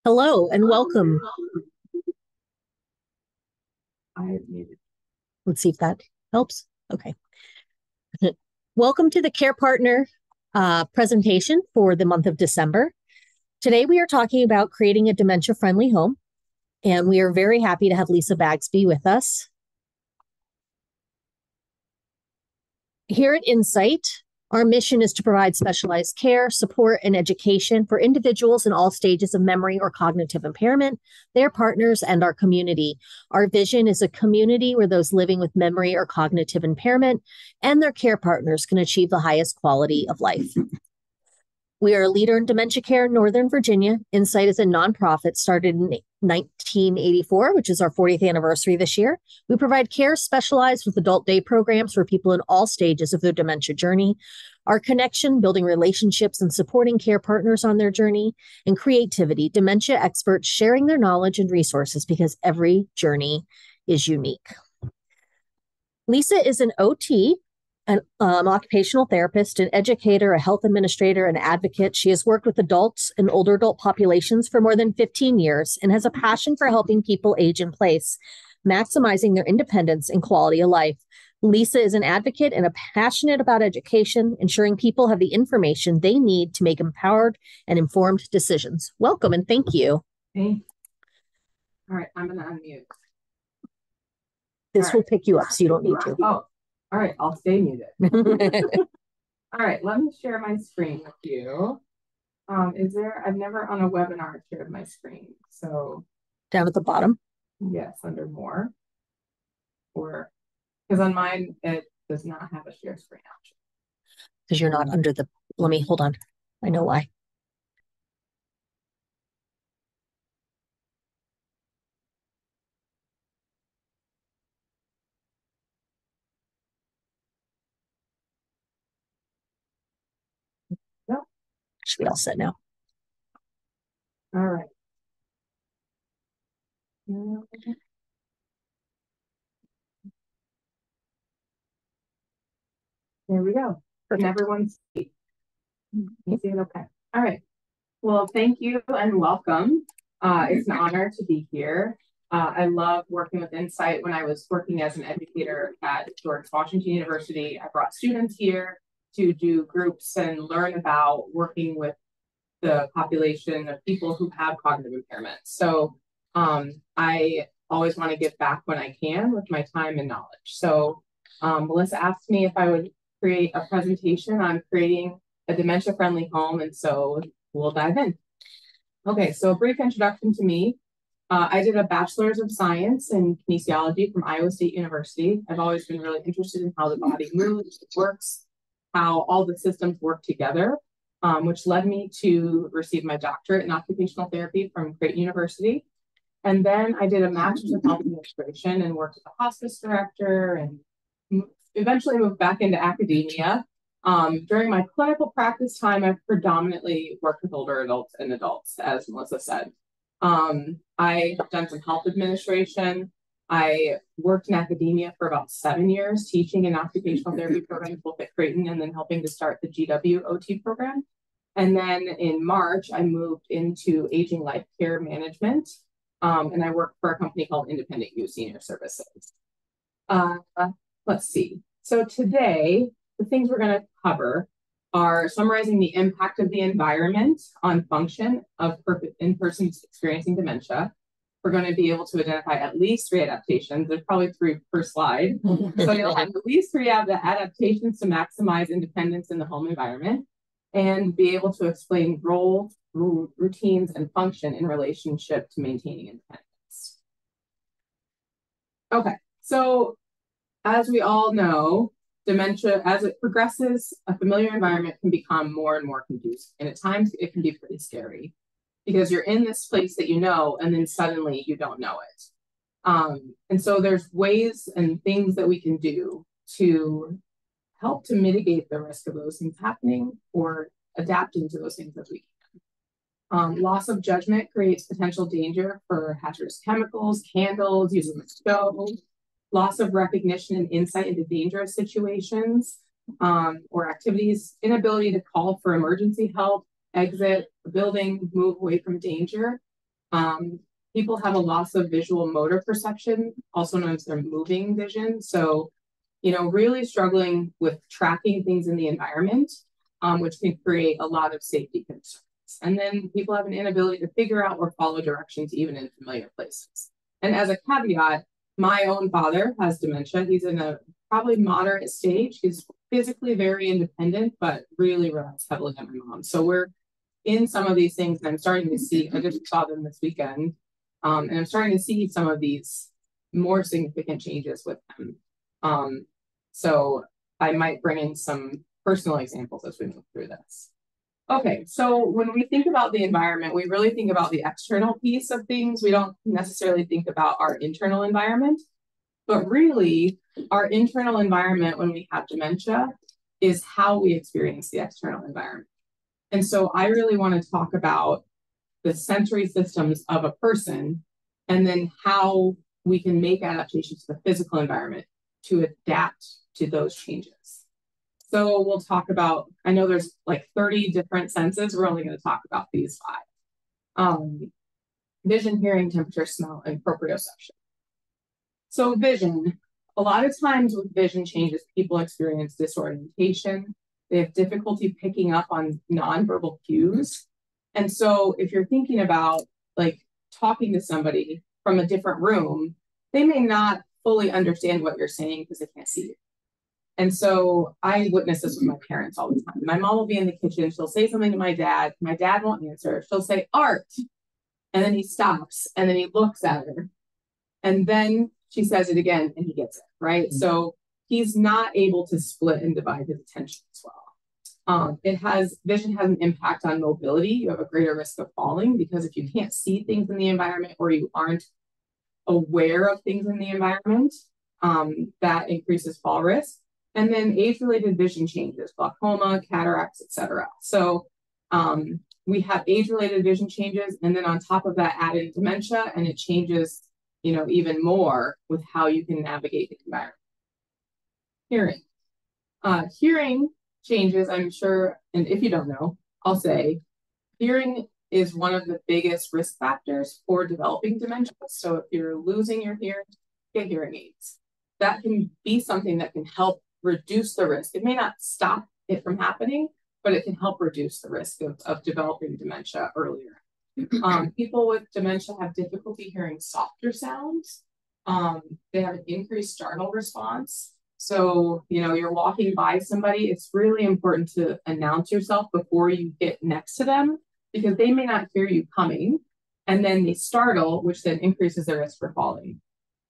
Hello and welcome. I muted. Let's see if that helps. Okay. Welcome to the Care Partner presentation for the month of December. Today we are talking about creating a dementia-friendly home, and we are very happy to have Lisa Bagby with us. Here at Insight, our mission is to provide specialized care, support, and education for individuals in all stages of memory or cognitive impairment, their partners, and our community. Our vision is a community where those living with memory or cognitive impairment and their care partners can achieve the highest quality of life. We are a leader in dementia care in Northern Virginia. Insight is a nonprofit started in 1984, which is our 40th anniversary this year. We provide care specialized with adult day programs for people in all stages of their dementia journey. Our connection, building relationships and supporting care partners on their journey, and creativity, dementia experts sharing their knowledge and resources because every journey is unique. Lisa is an OT, an occupational therapist, an educator, a health administrator, an advocate. She has worked with adults and older adult populations for more than 15 years and has a passion for helping people age in place, maximizing their independence and quality of life. Lisa is an advocate and passionate about education, ensuring people have the information they need to make empowered and informed decisions. Welcome and thank you. Hey. All right, I'm going to unmute. This will pick you up, so you don't need to. Oh, all right, I'll stay muted. All right, let me share my screen with you. I've never on a webinar shared my screen. So down at the bottom? Yes, under more. Or because on mine, it does not have a share screen option. Because you're not under the, hold on. I know why. No. Should be all set now. All right. There we go. Perfect. And everyone's see it okay. All right. Well, thank you and welcome. It's an honor to be here. I love working with Insight. When I was working as an educator at George Washington University, I brought students here to do groups and learn about working with the population of people who have cognitive impairment. So I always want to give back when I can with my time and knowledge. So Melissa asked me if I would create a presentation on creating a dementia-friendly home, and so we'll dive in. Okay, so a brief introduction to me. I did a bachelor's of science in kinesiology from Iowa State University. I've always been really interested in how the body moves, works, how all the systems work together, which led me to receive my doctorate in occupational therapy from Creighton University. And then I did a master's in health administration and worked as a hospice director and eventually moved back into academia. During my clinical practice time, I've predominantly worked with older adults and adults, as Melissa said. I've done some health administration. I worked in academia for about 7 years, teaching an occupational therapy program both at Creighton and then helping to start the GW OT program. And then in March, I moved into aging life care management, and I worked for a company called Independent Use Senior Services. Let's see. So today, the things we're going to cover are summarizing the impact of the environment on function in persons experiencing dementia. We're going to be able to identify at least 3 adaptations. There's probably 3 per slide. So you'll have at least 3 adaptations to maximize independence in the home environment and be able to explain roles, routines, and function in relationship to maintaining independence. Okay, so as we all know, dementia, as it progresses, a familiar environment can become more and more confusing. And at times it can be pretty scary because you're in this place that you know, and then suddenly you don't know it. And so there's ways and things that we can do to help to mitigate the risk of those things happening or adapting to those things as we can. Loss of judgment creates potential danger for hazardous chemicals, candles, using the stove. Loss of recognition and insight into dangerous situations or activities, inability to call for emergency help, exit the building, move away from danger. People have a loss of visual motor perception, also known as their moving vision. So, really struggling with tracking things in the environment, which can create a lot of safety concerns. And then people have an inability to figure out or follow directions, even in familiar places. And as a caveat, my own father has dementia. He's in a probably moderate stage. He's physically very independent, but really relies heavily on my mom. So we're in some of these things, and I'm starting to see, I just saw them this weekend, and I'm starting to see some of these more significant changes with them. So I might bring in some personal examples as we move through this. Okay, so when we think about the environment, we really think about the external piece of things. We don't necessarily think about our internal environment, but really our internal environment when we have dementia is how we experience the external environment. And so I really want to talk about the sensory systems of a person and then how we can make adaptations to the physical environment to adapt to those changes. So we'll talk about, I know there's like 30 different senses. We're only going to talk about these 5. Vision, hearing, temperature, smell, and proprioception. So vision, a lot of times with vision changes, people experience disorientation. They have difficulty picking up on nonverbal cues. And so if you're thinking about like talking to somebody from a different room, they may not fully understand what you're saying because they can't see you. And so I witness this with my parents all the time. My mom will be in the kitchen. She'll say something to my dad. My dad won't answer. She'll say, "Art." And then he stops and then he looks at her. And then she says it again and he gets it, right? Mm-hmm. So he's not able to split and divide his attention as well. Vision has an impact on mobility. You have a greater risk of falling because if you can't see things in the environment or you aren't aware of things in the environment, that increases fall risk. And then age-related vision changes, glaucoma, cataracts, etc. So we have age-related vision changes, and then on top of that, add in dementia, and it changes, even more with how you can navigate the environment. Hearing. Hearing changes, I'm sure, and if you don't know, I'll say, hearing is one of the biggest risk factors for developing dementia. So if you're losing your hearing, get hearing aids. That can be something that can help reduce the risk. It may not stop it from happening, but it can help reduce the risk of developing dementia earlier. People with dementia have difficulty hearing softer sounds. They have an increased startle response. So, you're walking by somebody, it's really important to announce yourself before you get next to them because they may not hear you coming. And then they startle, which then increases their risk for falling.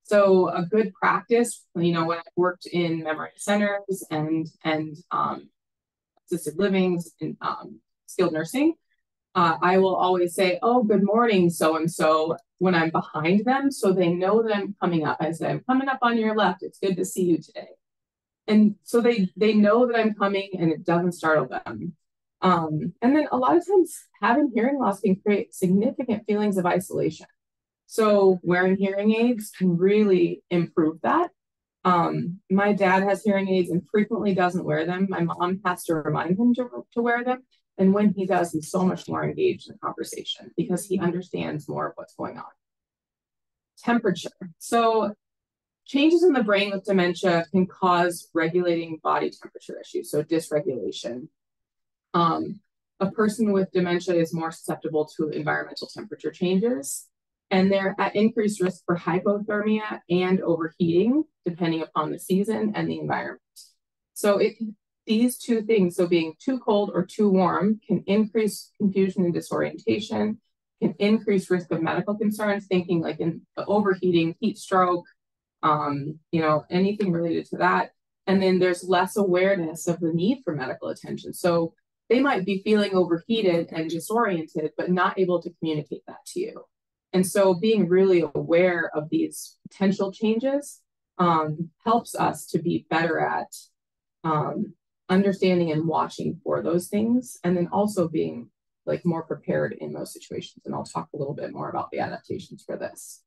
So a good practice, when I worked in memory centers and assisted livings and skilled nursing, I will always say, "Oh, good morning, so-and-so," when I'm behind them, so they know that I'm coming up. I say, "I'm coming up on your left. It's good to see you today." And so they know that I'm coming and it doesn't startle them. And then a lot of times having hearing loss can create significant feelings of isolation. So wearing hearing aids can really improve that. My dad has hearing aids and frequently doesn't wear them. My mom has to remind him to wear them. And when he does, he's so much more engaged in the conversation because he understands more of what's going on. Temperature. So changes in the brain with dementia can cause regulating body temperature issues, so dysregulation. A person with dementia is more susceptible to environmental temperature changes, and they're at increased risk for hypothermia and overheating, depending upon the season and the environment. So these two things, so being too cold or too warm, can increase confusion and disorientation, can increase risk of medical concerns, thinking like in overheating, heat stroke, anything related to that. And then there's less awareness of the need for medical attention. So they might be feeling overheated and disoriented, but not able to communicate that to you. And so being really aware of these potential changes helps us to be better at understanding and watching for those things, and then also being like more prepared in those situations. And I'll talk a little bit more about the adaptations for this.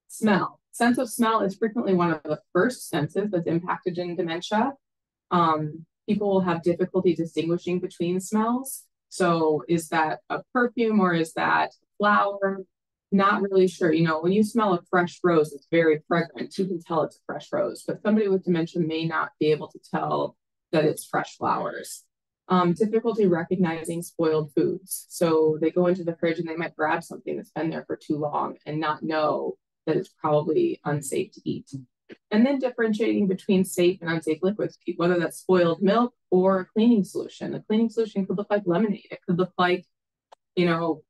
Smell. Sense of smell is frequently one of the first senses that's impacted in dementia. People will have difficulty distinguishing between smells. So is that a perfume or is that flower, not really sure. You know, when you smell a fresh rose, it's very fragrant. You can tell it's a fresh rose, but somebody with dementia may not be able to tell that it's fresh flowers. Difficulty recognizing spoiled foods. So they go into the fridge and they might grab something that's been there for too long and not know that it's probably unsafe to eat. And then differentiating between safe and unsafe liquids, whether that's spoiled milk or a cleaning solution. A cleaning solution could look like lemonade. It could look like, you know,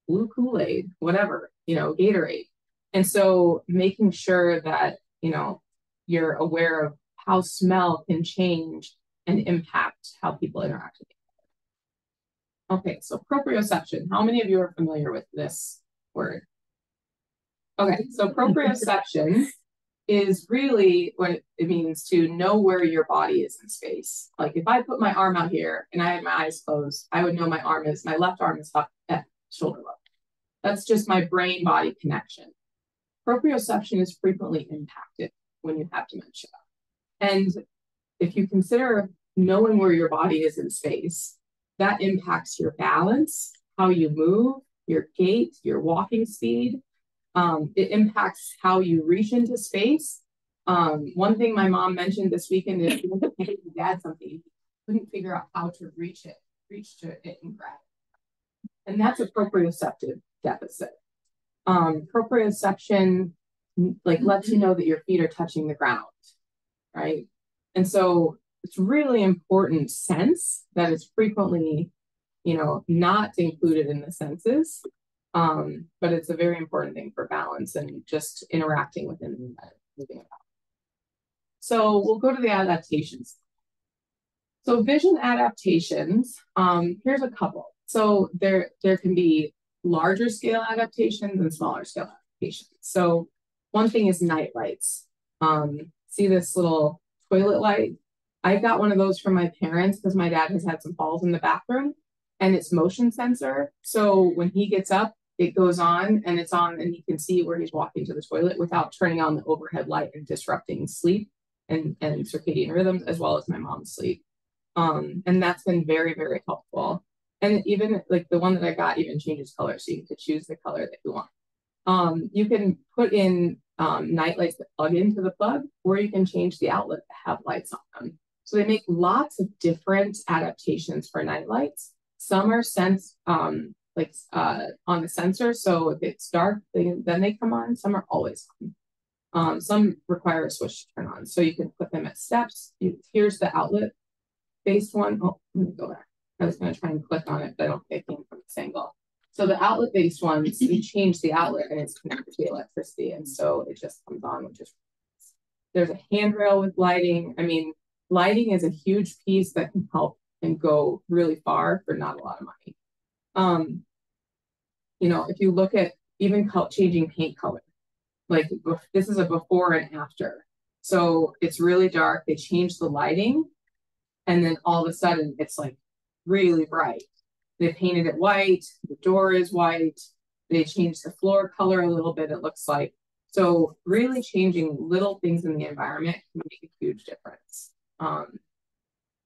blue Kool-Aid, whatever, you know, Gatorade. And so making sure that, you know, you're aware of how smell can change and impact how people interact with each other. Okay, so proprioception. How many of you are familiar with this word? Okay, so proprioception is really what it means to know where your body is in space. Like if I put my arm out here and I had my eyes closed, I would know my left arm is up at shoulder level. That's just my brain-body connection. Proprioception is frequently impacted when you have dementia. And if you consider knowing where your body is in space, that impacts your balance, how you move, your gait, your walking speed. It impacts how you reach into space. One thing my mom mentioned this weekend is when he gave his dad something, he couldn't figure out how to reach to it and grab it. And that's a proprioceptive deficit. Proprioception like lets you know that your feet are touching the ground, right? And so it's really important sense that is frequently, you know, not included in the senses. But it's a very important thing for balance and just interacting within the moving about. So we'll go to the adaptations. So vision adaptations, here's a couple. So there can be larger scale adaptations and smaller scale adaptations. So one thing is night lights. See this little toilet light? I got one of those from my parents because my dad has had some falls in the bathroom, and it's motion sensor. So when he gets up, it goes on and it's on and he can see where he's walking to the toilet without turning on the overhead light and disrupting sleep and circadian rhythms, as well as my mom's sleep. And that's been very, very helpful. And even like the one that I got even changes color, so you can choose the color that you want. You can put in night lights that plug into the plug, or you can change the outlet to have lights on them. So they make lots of different adaptations for night lights. Some are on the sensor, so if it's dark, then they come on. Some are always on. Some require a switch to turn on, so you can put them at steps. Here's the outlet-based one. Oh, let me go back. I was going to try and click on it, but I don't think it came from this angle. So the outlet-based ones, you change the outlet and it's connected to the electricity, and so it just comes on, which is there's a handrail with lighting. I mean, lighting is a huge piece that can help and go really far for not a lot of money. You know, if you look at even changing paint color, like this is a before and after. So it's really dark. They change the lighting, and then all of a sudden it's like really bright. They painted it white. The door is white. They changed the floor color a little bit, it looks like. So really changing little things in the environment can make a huge difference.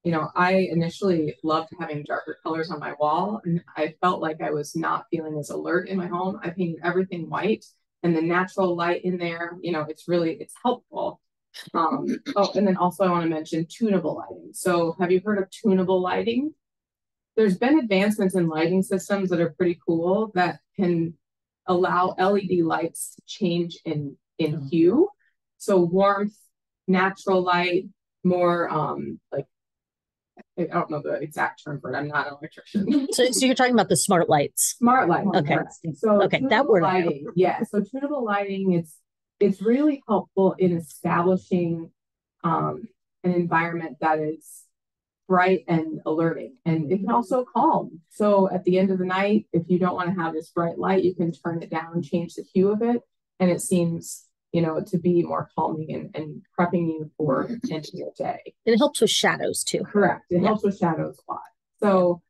You know, I initially loved having darker colors on my wall, and I felt like I was not feeling as alert in my home. I painted everything white, and the natural light in there, you know, it's helpful. Oh, and then also I want to mention tunable lighting. So have you heard of tunable lighting? There's been advancements in lighting systems that are pretty cool that can allow LED lights to change in hue. So warmth, natural light, more like, I don't know the exact term for it. I'm not an electrician. So you're talking about the smart lights. Smart lighting. Okay. Correct. So okay, that word. Lighting, yeah. So tunable lighting, it's really helpful in establishing an environment that is bright and alerting, and it can also calm. So at the end of the night, if you don't want to have this bright light, you can turn it down, change the hue of it, and it seems, you know, to be more calming and prepping you for into your day. And it helps with shadows too. Correct. It helps with shadows a lot. So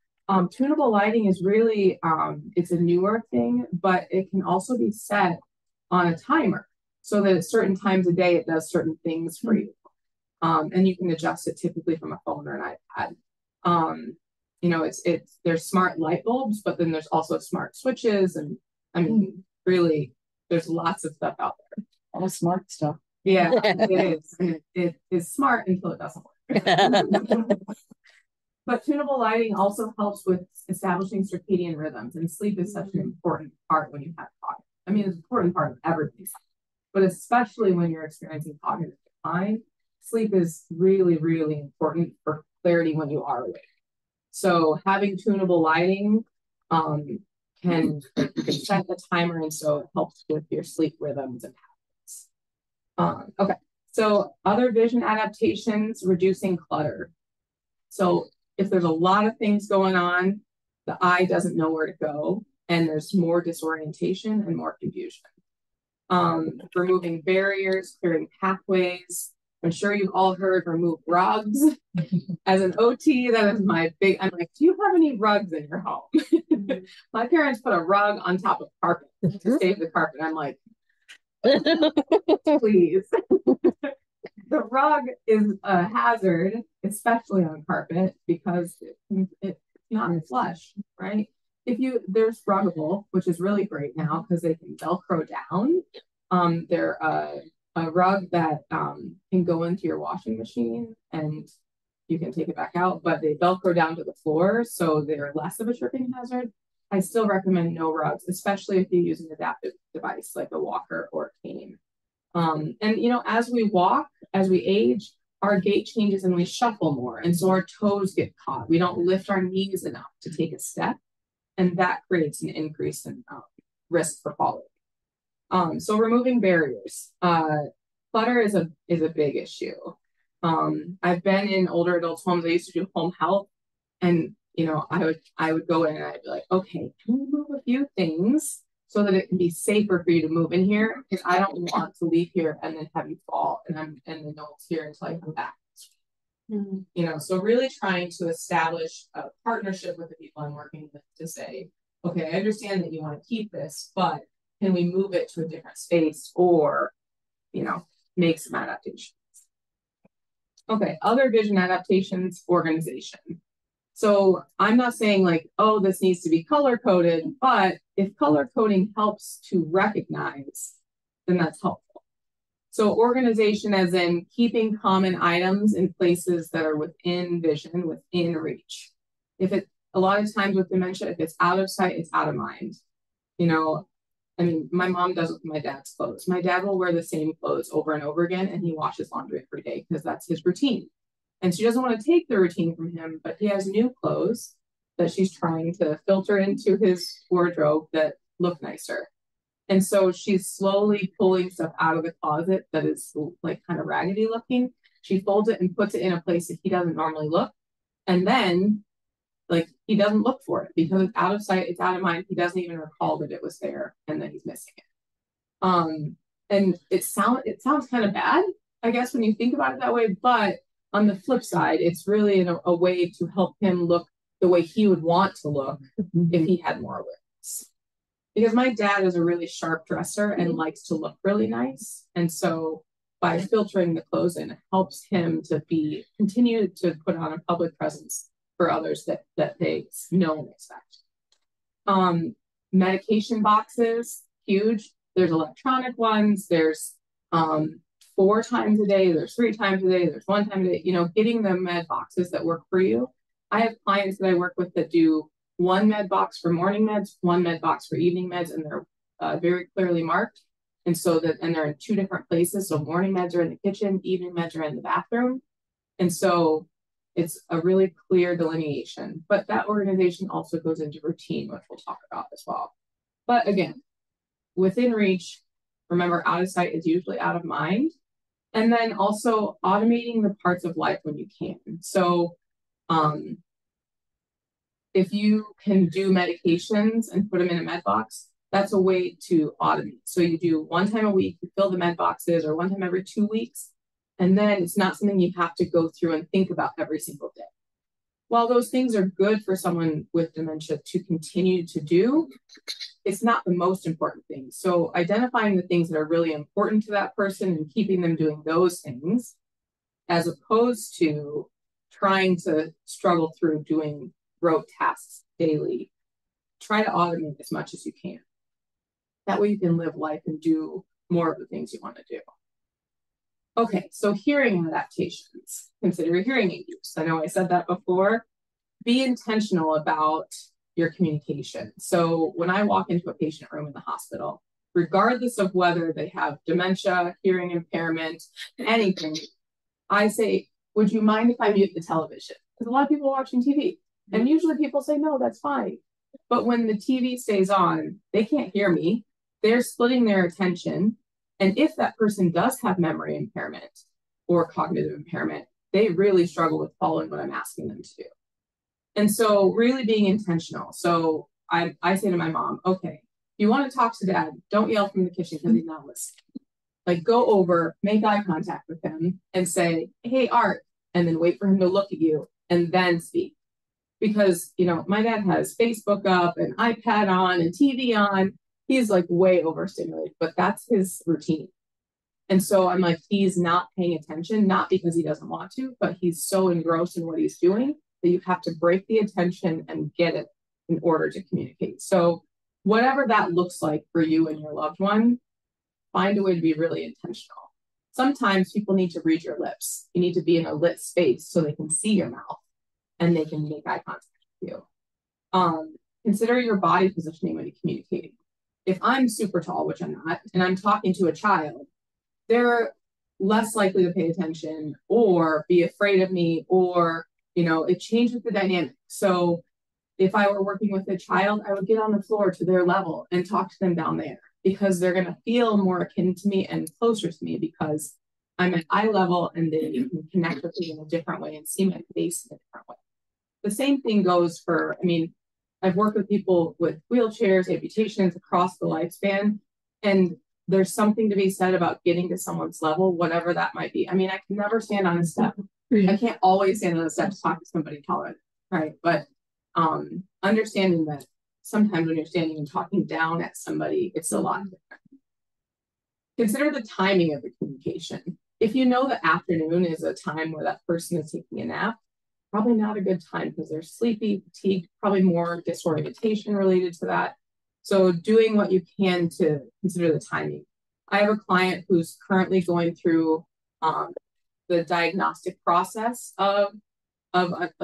tunable lighting is really it's a newer thing, but it can also be set on a timer so that at certain times of day it does certain things for you. And you can adjust it typically from a phone or an iPad. You know, there's smart light bulbs, but then there's also smart switches and I mean, really, there's lots of stuff out there. All smart stuff. Yeah, it is. And it is smart until it doesn't work. But tunable lighting also helps with establishing circadian rhythms, and sleep is such an important part when you have cognitive. I mean, it's an important part of everything, but especially when you're experiencing cognitive decline, sleep is really, really important for clarity when you are awake. So having tunable lighting can set the timer, and so it helps with your sleep rhythms and habits. Okay, so other vision adaptations, reducing clutter. So if there's a lot of things going on, the eye doesn't know where to go, and there's more disorientation and more confusion. Removing barriers, clearing pathways. I'm sure you've all heard remove rugs. As an OT, that is my big, I'm like, do you have any rugs in your home? My parents put a rug on top of carpet to save the carpet. I'm like, please. The rug is a hazard, especially on carpet, because it's not flush, right? There's Ruggable, which is really great now because they can Velcro down. They're a rug that can go into your washing machine and you can take it back out, but they Velcro down to the floor, so they're less of a tripping hazard. I still recommend no rugs, especially if you use an adaptive device like a walker or a cane. And as we walk, as we age, our gait changes and we shuffle more, and so our toes get caught. We don't lift our knees enough to take a step, and that creates an increase in risk for falling. So removing barriers. Clutter is a big issue. I've been in older adults' homes. I used to do home health, and I would go in and I'd be like, okay, can we move a few things so that it can be safer for you to move in here? Because I don't want to leave here and then have you fall and then no one's here until I come back. So really trying to establish a partnership with the people I'm working with to say, okay, I understand that you want to keep this, but can we move it to a different space or, make some adaptations? Okay, other vision adaptations, organization. So I'm not saying like, oh, this needs to be color coded, but if color coding helps to recognize, then that's helpful. So organization as in keeping common items in places that are within vision, within reach. A lot of times with dementia, if it's out of sight, it's out of mind. My mom does it with my dad's clothes. My dad will wear the same clothes over and over again, and he washes laundry every day because that's his routine. And she doesn't want to take the routine from him, but he has new clothes that she's trying to filter into his wardrobe that look nicer. And so she's slowly pulling stuff out of the closet that is like kind of raggedy looking. She folds it and puts it in a place that he doesn't normally look. And then he doesn't look for it because it's out of sight, it's out of mind. He doesn't even recall that it was there, and then he's missing it. And it sounds kind of bad, I guess, when you think about it that way, but on the flip side, it's really a way to help him look the way he would want to look if he had more awareness. Because my dad is a really sharp dresser and likes to look really nice. And so by filtering the clothes in, it helps him to continue to put on a public presence for others that they know and expect. Medication boxes, huge. There's electronic ones. There's 4 times a day, there's 3 times a day, there's 1 time a day, getting the med boxes that work for you. I have clients that I work with that do 1 med box for morning meds, 1 med box for evening meds, and they're very clearly marked. And they're in 2 different places. So morning meds are in the kitchen, evening meds are in the bathroom. And so it's a really clear delineation, but that organization also goes into routine, which we'll talk about as well. But again, within reach, remember, out of sight is usually out of mind. And then also automating the parts of life when you can. So if you can do medications and put them in a med box, that's a way to automate. So you do 1 time a week, you fill the med boxes, or 1 time every 2 weeks. And then it's not something you have to go through and think about every single day. While those things are good for someone with dementia to continue to do, it's not the most important thing. So identifying the things that are really important to that person and keeping them doing those things, as opposed to trying to struggle through doing rote tasks daily. Try to automate as much as you can. That way you can live life and do more of the things you want to do. Okay, so hearing adaptations. Consider hearing aid use. I know I said that before. Be intentional about your communication. So when I walk into a patient room in the hospital, regardless of whether they have dementia, hearing impairment, anything, I say, would you mind if I mute the television? Because a lot of people are watching TV. And usually people say, no, that's fine. But when the TV stays on, they can't hear me. They're splitting their attention. And if that person does have memory impairment or cognitive impairment, they really struggle with following what I'm asking them to do. And so really being intentional. So I say to my mom, okay, if you want to talk to dad, don't yell from the kitchen because he's not listening. Like go over, make eye contact with him and say, hey, Art, and then wait for him to look at you and then speak. Because, you know, my dad has Facebook up and iPad on and TV on. He's like way overstimulated, but that's his routine. And so I'm like, he's not paying attention, not because he doesn't want to, but he's so engrossed in what he's doing that you have to break the attention and get it in order to communicate. So whatever that looks like for you and your loved one, find a way to be really intentional. Sometimes people need to read your lips. You need to be in a lit space so they can see your mouth and they can make eye contact with you. Consider your body positioning when you're communicating. If I'm super tall, which I'm not, and I'm talking to a child, they're less likely to pay attention or be afraid of me, or, you know, it changes the dynamic. So if I were working with a child, I would get on the floor to their level and talk to them down there because they're going to feel more akin to me and closer to me because I'm at eye level and they can connect with me in a different way and see my face in a different way. The same thing goes for, I mean, I've worked with people with wheelchairs, amputations across the lifespan, and there's something to be said about getting to someone's level, whatever that might be. I mean, I can never stand on a step. I can't always stand on a step to talk to somebody taller, right? But understanding that sometimes when you're standing and talking down at somebody, it's a lot different. Consider the timing of the communication. If you know the afternoon is a time where that person is taking a nap, probably not a good time because they're sleepy, fatigued, probably more disorientation related to that. So doing what you can to consider the timing. I have a client who's currently going through the diagnostic process of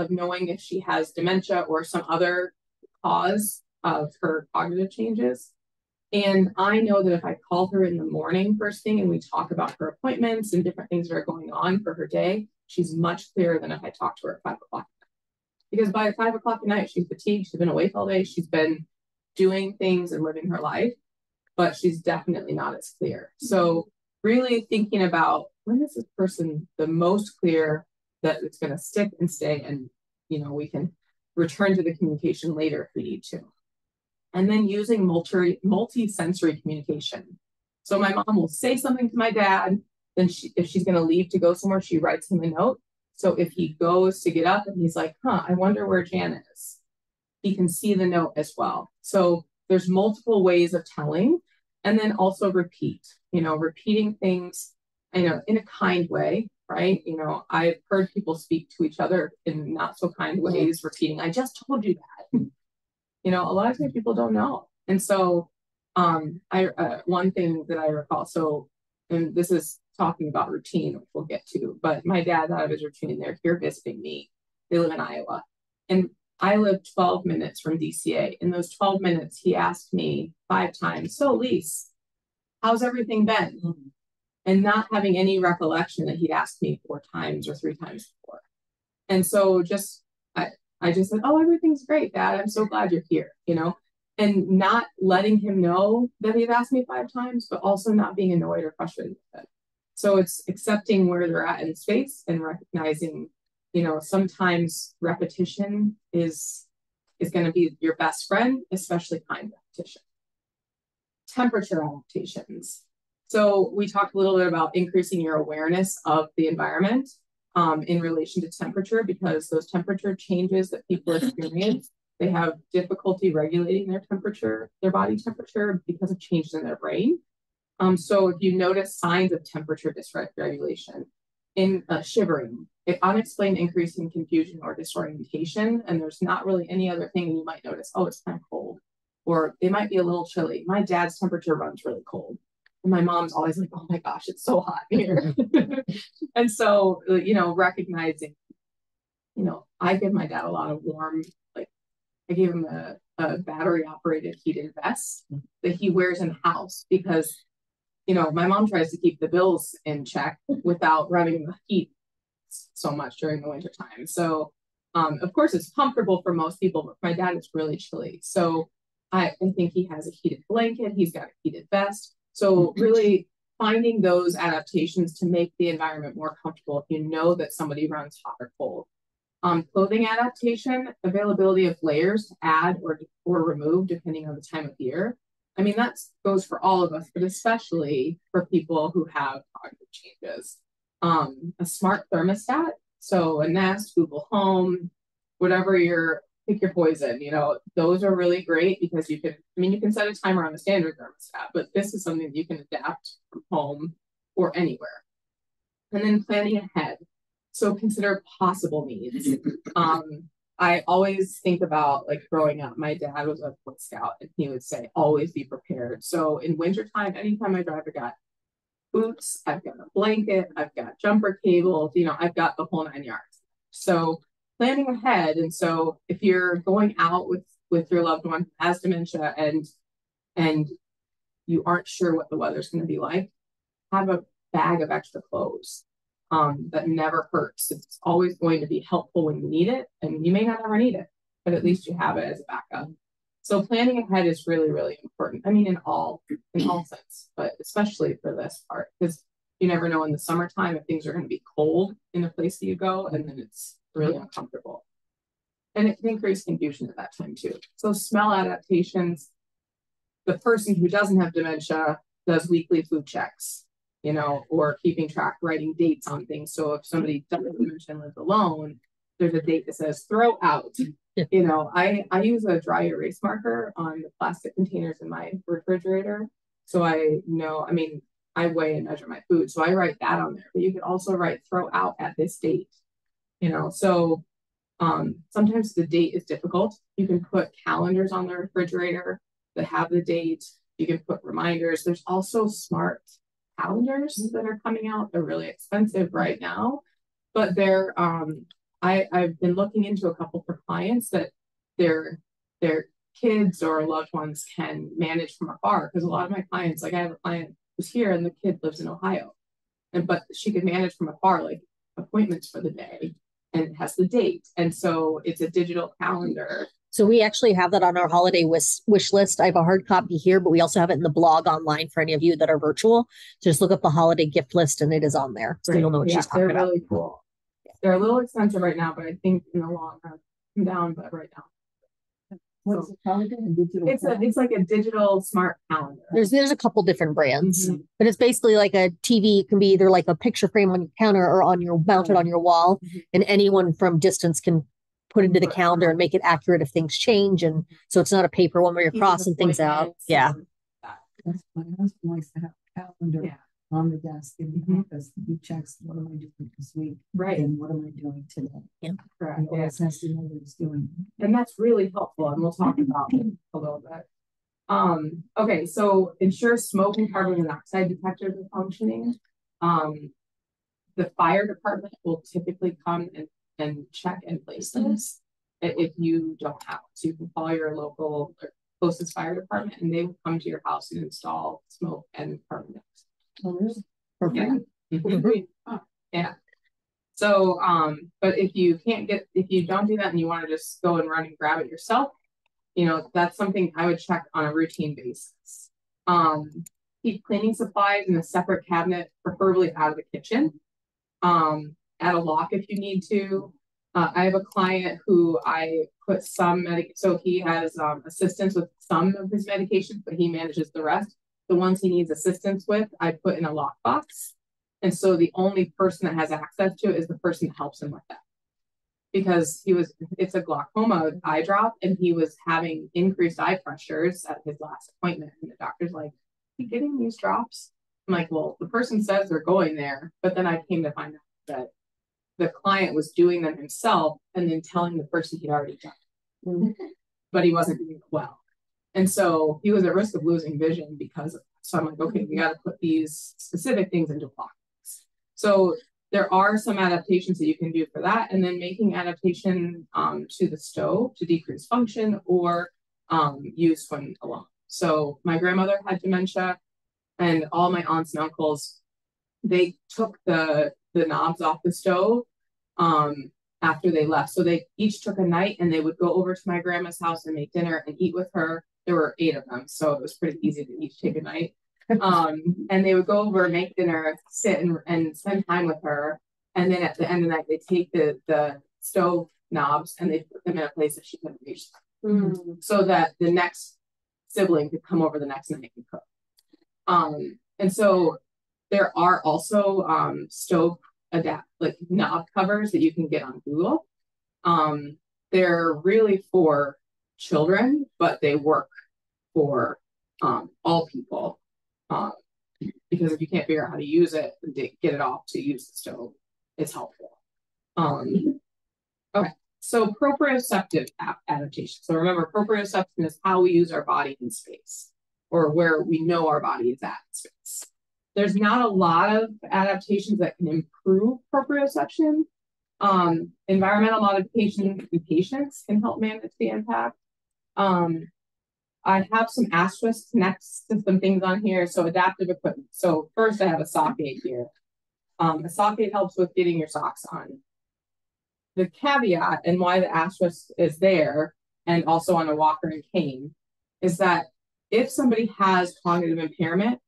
knowing if she has dementia or some other cause of her cognitive changes. And I know that if I call her in the morning first thing and we talk about her appointments and different things that are going on for her day, she's much clearer than if I talk to her at 5 o'clock. Because by 5 o'clock at night, she's fatigued, she's been awake all day, she's been doing things and living her life, but she's definitely not as clear. So really thinking about when is this person the most clear that it's going to stick and stay, and you know, we can return to the communication later if we need to. And then using multi-sensory communication. So my mom will say something to my dad, then if she's going to leave to go somewhere, she writes him a note. So if he goes to get up and he's like, I wonder where Jan is, he can see the note as well. So there's multiple ways of telling, and then also repeat, you know, repeating things, you know, in a kind way, right? You know, I've heard people speak to each other in not so kind ways, repeating, I just told you that. You know, a lot of times people don't know. And so one thing that I recall, so, and this is talking about routine, which we'll get to, but my dad thought of his routine. They're here visiting me. They live in Iowa. And I live 12 minutes from DCA. In those 12 minutes, he asked me 5 times, so Lise, how's everything been? And not having any recollection that he'd asked me 4 times or 3 times before. And so I just said, oh, everything's great, Dad. I'm so glad you're here, you know, and not letting him know that he'd asked me 5 times, but also not being annoyed or frustrated with it. So it's accepting where they're at in space and recognizing, you know, sometimes repetition is going to be your best friend, especially kind repetition. Temperature adaptations. So we talked a little bit about increasing your awareness of the environment in relation to temperature, because those temperature changes that people experience, they have difficulty regulating their temperature, their body temperature, because of changes in their brain. So if you notice signs of temperature dysregulation, in shivering, unexplained increase in confusion or disorientation, and there's not really any other thing, and you might notice, oh, it's kind of cold, or they might be a little chilly. My dad's temperature runs really cold. And my mom's always like, oh my gosh, it's so hot here. And so, recognizing, I give my dad a lot of warm, like I gave him a battery operated heated vest that he wears in the house because, my mom tries to keep the bills in check without running the heat so much during the winter time. So, of course, it's comfortable for most people, but my dad is really chilly. So I think he has a heated blanket. He's got a heated vest. So really finding those adaptations to make the environment more comfortable if you know that somebody runs hot or cold. Clothing adaptation, availability of layers to add or remove depending on the time of year. I mean, that goes for all of us, but especially for people who have cognitive changes. A smart thermostat, so a Nest, Google Home, whatever pick your poison, those are really great because you can set a timer on the standard thermostat, but this is something that you can adapt from home or anywhere. And then planning ahead. So consider possible needs. I always think about, like, growing up, my dad was a Boy Scout and he would say, always be prepared. So in wintertime, anytime I drive, I got boots, I've got a blanket, I've got jumper cables, I've got the whole 9 yards. So planning ahead. And so if you're going out with your loved one who has dementia and you aren't sure what the weather's going to be like, have a bag of extra clothes. That never hurts. It's always going to be helpful when you need it, and you may not ever need it, but at least you have it as a backup. So planning ahead is really, really important. I mean, in all sense, but especially for this part, because you never know in the summertime if things are going to be cold in the place that you go, and then it's really uncomfortable. And it can increase confusion at that time too. So smell adaptations. The person who doesn't have dementia does weekly food checks, or keeping track, writing dates on things. So if somebody doesn't dementia and lives alone, there's a date that says throw out. I use a dry erase marker on the plastic containers in my refrigerator. So I know, I weigh and measure my food. So I write that on there, but you could also write throw out at this date, so sometimes the date is difficult. You can put calendars on the refrigerator that have the date. You can put reminders. There's also smart calendars that are coming out. They're really expensive right now, but they're I've been looking into a couple for clients that their kids or loved ones can manage from afar, because a lot of my clients, like I have a client who's here and the kid lives in Ohio, but she could manage from afar, like appointments for the day, and it has the date, and so it's a digital calendar. So we actually have that on our holiday wish list. I have a hard copy here, but we also have it in the blog online for any of you that are virtual. So just look up the holiday gift list and it is on there. So you'll know what she's talking about. They're really cool. They're a little expensive right now, but I think in the long run, come down, but right now. What's it called again? It's like a digital smart calendar. There's a couple different brands, but it's basically like a TV. It can be either like a picture frame on your counter or mounted on your wall, and anyone from distance can put into the calendar and make it accurate if things change. And so it's not a paper one where you're crossing things out. Yeah. That's my husband likes to have a calendar on the desk in the office. He checks, what am I doing this week? Right. And what am I doing today? Yeah. Correct. He always has to know what he's doing. And that's really helpful. And we'll talk about it a little bit. Okay. So ensure smoke and carbon monoxide detectors are functioning. The fire department will typically come and check and place this if you don't have it. So you can call your local or closest fire department and they will come to your house and install smoke and carbon monoxide. Oh, really? Yeah. Yeah. So, but if you don't do that and you want to just go and run and grab it yourself, that's something I would check on a routine basis. Keep cleaning supplies in a separate cabinet, preferably out of the kitchen. Add a lock if you need to. I have a client who I put some so he has assistance with some of his medications, but he manages the rest. The ones he needs assistance with, I put in a lockbox. And so the only person that has access to it is the person that helps him with that. Because it's a glaucoma eye drop, and he was having increased eye pressures at his last appointment. And the doctor's like, "You getting these drops?" I'm like, well, the person says they're going there, but then I came to find out that the client was doing them himself and then telling the person he'd already done it. But he wasn't doing it well. And so he was at risk of losing vision because of that. So I'm like, okay, we got to put these specific things into block. So there are some adaptations that you can do for that, and then making adaptation to the stove to decrease function or use when alone. So my grandmother had dementia, and all my aunts and uncles, they took the knobs off the stove after they left. So they each took a night, and they would go over to my grandma's house and make dinner and eat with her. There were 8 of them, so it was pretty easy to each take a night. And they would go over, make dinner, sit and spend time with her. And then at the end of the night, they take the stove knobs and they put them in a place that she couldn't reach them, so that the next sibling could come over the next night and cook. And so there are also stove knob covers that you can get on Google. They're really for children, but they work for all people. Because if you can't figure out how to use it, get it off to use the stove, it's helpful. Okay, so proprioceptive adaptation. So remember, proprioception is how we use our body in space, or where we know our body is at in space. There's not a lot of adaptations that can improve proprioception. Environmental modification in patients can help manage the impact. I have some asterisks next to some things on here. So adaptive equipment. So first I have a sock aid here. A sock aid helps with getting your socks on. The caveat and why the asterisk is there, and also on a walker and cane, is that if somebody has cognitive impairment,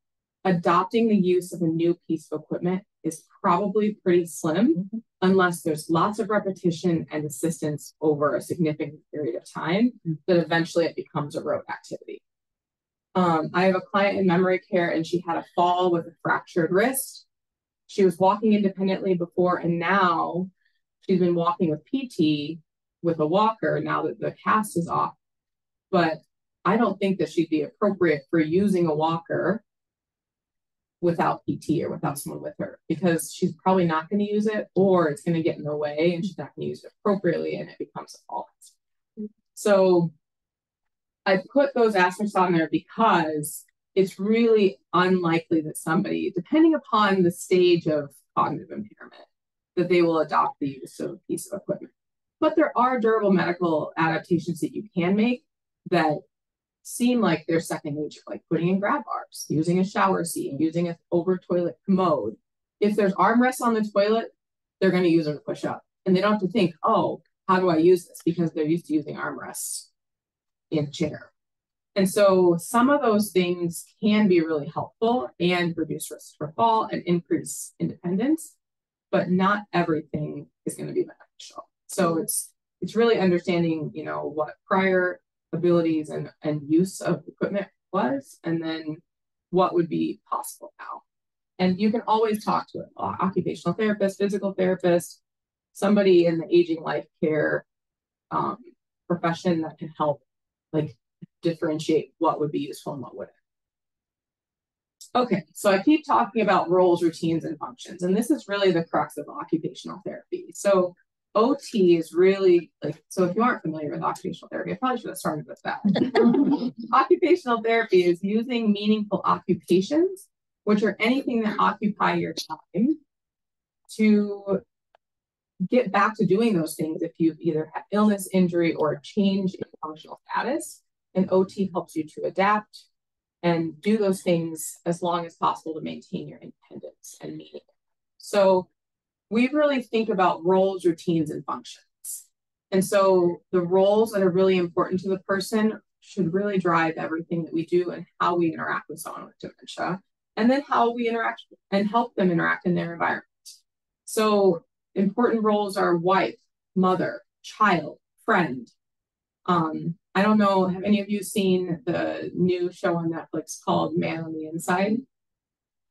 adopting the use of a new piece of equipment is probably pretty slim, unless there's lots of repetition and assistance over a significant period of time, that eventually it becomes a rote activity. I have a client in memory care, and she had a fall with a fractured wrist. She was walking independently before, and now she's been walking with PT with a walker now that the cast is off. But I don't think that she'd be appropriate for using a walker without PT or without someone with her, because she's probably not going to use it, or it's going to get in the way and she's not going to use it appropriately and it becomes a fall. So I put those asterisks on there because it's really unlikely that somebody, depending upon the stage of cognitive impairment, that they will adopt the use of a piece of equipment. But there are durable medical adaptations that you can make that seem like they're second nature, like putting in grab bars, using a shower seat, using an over toilet commode. If there's armrests on the toilet, they're going to use them to push up, and they don't have to think, oh, how do I use this? Because they're used to using armrests in a chair. And so some of those things can be really helpful and reduce risk for fall and increase independence, but not everything is going to be beneficial. So it's really understanding, what prior abilities and use of equipment was, and then what would be possible now. And you can always talk to an occupational therapist, physical therapist, somebody in the aging life care profession that can help differentiate what would be useful and what wouldn't. Okay, so I keep talking about roles, routines, and functions, and this is really the crux of occupational therapy. So OT is really so if you aren't familiar with occupational therapy, I probably should have started with that. Occupational therapy is using meaningful occupations, which are anything that occupy your time, to get back to doing those things if you've either had illness, injury, or a change in functional status. And OT helps you to adapt and do those things as long as possible to maintain your independence and meaning. So we really think about roles, routines, and functions. And so the roles that are really important to the person should really drive everything that we do and how we interact with someone with dementia, and then how we interact and help them interact in their environment. So important roles are wife, mother, child, friend. I don't know, have any of you seen the new show on Netflix called Man on the Inside?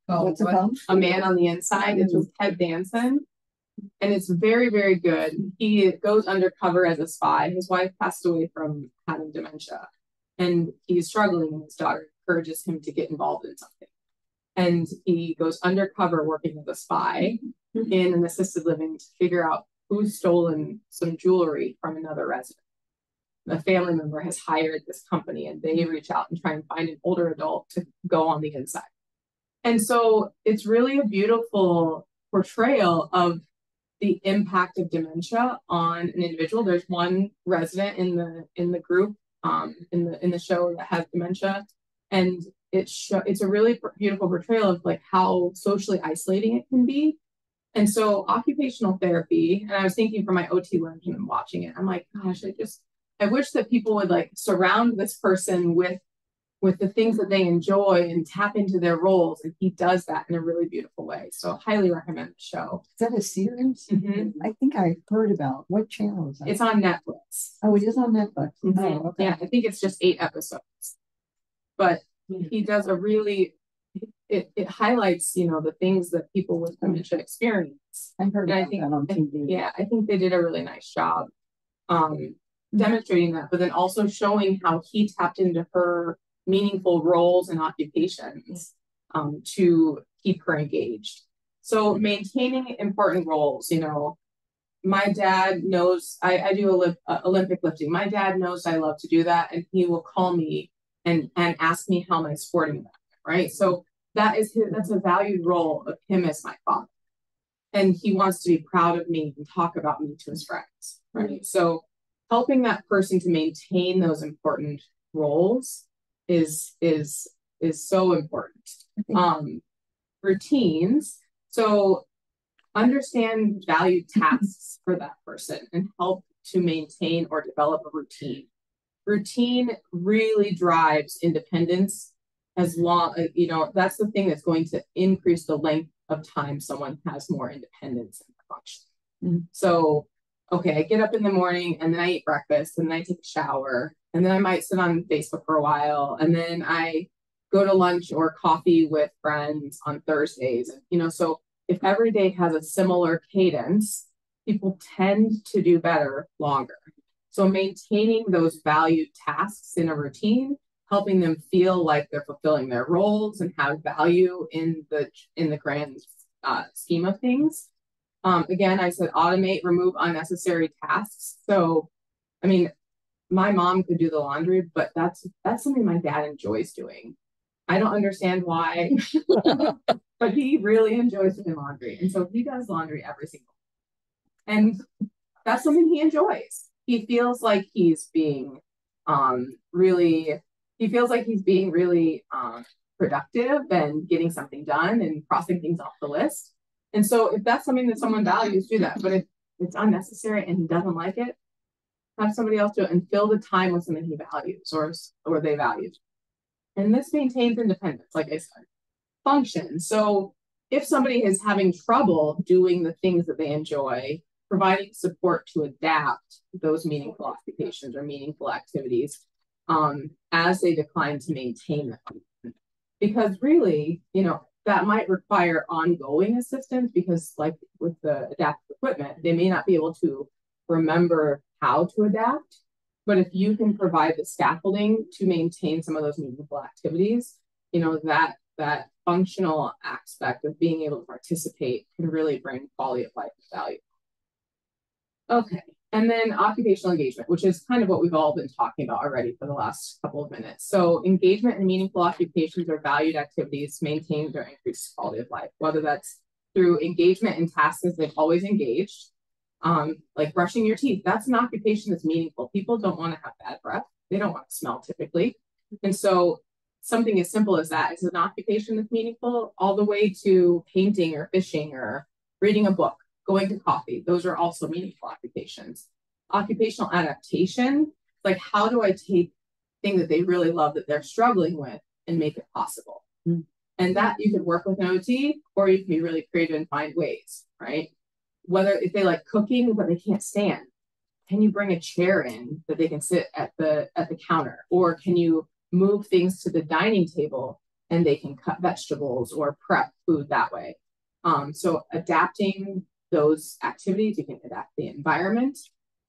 Oh, what's it called? A Man on the Inside. It's with Ted Danson. And it's very, very good. He goes undercover as a spy. His wife passed away from having dementia, and he's struggling, and his daughter encourages him to get involved in something. And he goes undercover working as a spy in an assisted living to figure out who's stolen some jewelry from another resident. a family member has hired this company and they reach out and try and find an older adult to go on the inside. And so it's really a beautiful portrayal of the impact of dementia on an individual. There's one resident in the group in the show that has dementia, and it's a really beautiful portrayal of like how socially isolating it can be. And so occupational therapy, and I was thinking for my OT lunch and I'm watching it, I'm like, gosh, I wish that people would like surround this person with the things that they enjoy and tap into their roles. And he does that in a really beautiful way. So highly recommend the show. Is that a series? Mm-hmm. I think I heard about. What channel is that? It's on Netflix. Oh, it is on Netflix. Mm-hmm. Oh, okay. Yeah, I think it's just 8 episodes. But he does a really, it highlights, the things that people with dementia experience. I heard about that on TV. Yeah, I think they did a really nice job demonstrating that, but then also showing how he tapped into her meaningful roles and occupations to keep her engaged. So maintaining important roles, my dad knows I do Olympic lifting. My dad knows I love to do that, and he will call me and ask me how my sporting about it, right? So that's a valued role of him as my father. And he wants to be proud of me and talk about me to his friends, right? So helping that person to maintain those important roles is so important. Routines. So understand valued tasks for that person and help to maintain or develop a routine. Routine really drives independence, as long, that's the thing that's going to increase the length of time someone has more independence and function. Mm-hmm. So, okay, I get up in the morning and then I eat breakfast and then I take a shower and then I might sit on Facebook for a while and then I go to lunch or coffee with friends on Thursdays. So if every day has a similar cadence, people tend to do better longer. So maintaining those valued tasks in a routine, helping them feel like they're fulfilling their roles and have value in the grand scheme of things. Again, I said automate, remove unnecessary tasks. So, my mom could do the laundry, but that's something my dad enjoys doing. I don't understand why, but he really enjoys doing laundry. And so he does laundry every single day. And that's something he enjoys. He feels like he's being really productive and getting something done and crossing things off the list. And so if that's something that someone values, do that. But if it's unnecessary and he doesn't like it, have somebody else do it and fill the time with something he values or they value. And this maintains independence, like I said. Function. So if somebody is having trouble doing the things that they enjoy, providing support to adapt those meaningful occupations or meaningful activities as they decline to maintain them. Because really, that might require ongoing assistance because like with the adaptive equipment, they may not be able to remember how to adapt. But if you can provide the scaffolding to maintain some of those meaningful activities, that functional aspect of being able to participate can really bring quality of life value. Okay, and then occupational engagement, which is kind of what we've all been talking about already for the last couple of minutes. So engagement in meaningful occupations or valued activities maintains or increases quality of life, whether that's through engagement in tasks they've always engaged, like brushing your teeth. That's an occupation that's meaningful. People don't want to have bad breath. They don't want to smell typically. And so something as simple as that is an occupation that's meaningful, all the way to painting or fishing or reading a book, going to coffee. Those are also meaningful occupations. Occupational adaptation, like how do I take things that they really love that they're struggling with and make it possible? Mm-hmm. And that you can work with an OT or you can be really creative and find ways, right? Whether if they like cooking, but they can't stand, can you bring a chair in that they can sit at the counter? Or can you move things to the dining table and they can cut vegetables or prep food that way? So adapting those activities, you can adapt the environment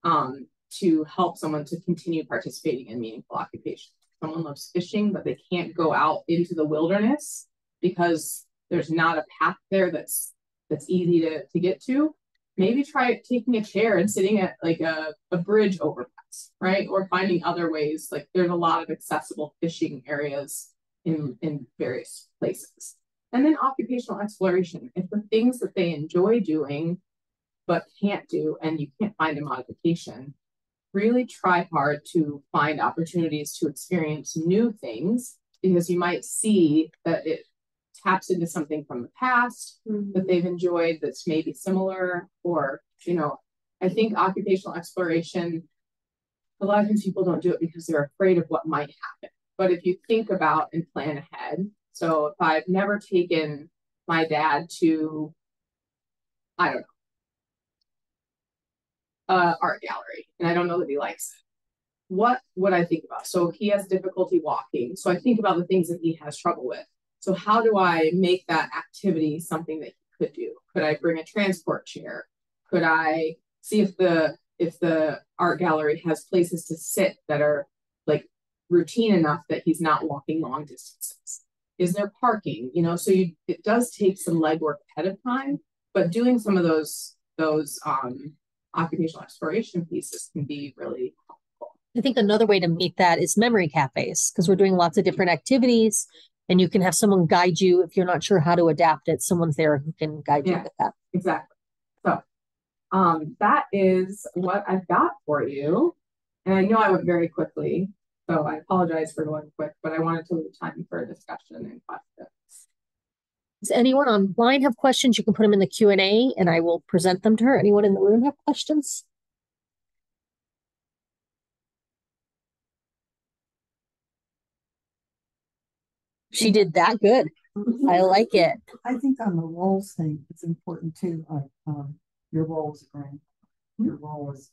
to help someone to continue participating in meaningful occupations. Someone loves fishing, but they can't go out into the wilderness because there's not a path there that's easy to get to. maybe try taking a chair and sitting at like a bridge overpass, right? Or finding other ways. Like there's a lot of accessible fishing areas in various places. And then occupational exploration. If the things that they enjoy doing but can't do and you can't find a modification, really try hard to find opportunities to experience new things, because you might see that it taps into something from the past that they've enjoyed that's maybe similar. Or, you know, I think occupational exploration, a lot of times people don't do it because they're afraid of what might happen. But if you think about and plan ahead, so if I've never taken my dad to, I don't know, art gallery, and I don't know that he likes it, what would I think about? So he has difficulty walking. So I think about the things that he has trouble with. So how do I make that activity something that he could do? Could I bring a transport chair? Could I see if the art gallery has places to sit that are like routine enough that he's not walking long distances? Is there parking? You know, so it does take some legwork ahead of time, but doing some of those occupational exploration pieces can be really helpful. I think another way to meet that is memory cafes, because we're doing lots of different activities and you can have someone guide you. If you're not sure how to adapt it, someone's there who can guide you with that. Exactly. So that is what I've got for you. And I know I went very quickly, so I apologize for going quick, but I wanted to leave time for a discussion and questions. Does anyone online have questions? You can put them in the Q&A and I will present them to her. Anyone in the room have questions? She did that good. I like it. I think on the roles thing, it's important too. Like your role as a grandparent, your role as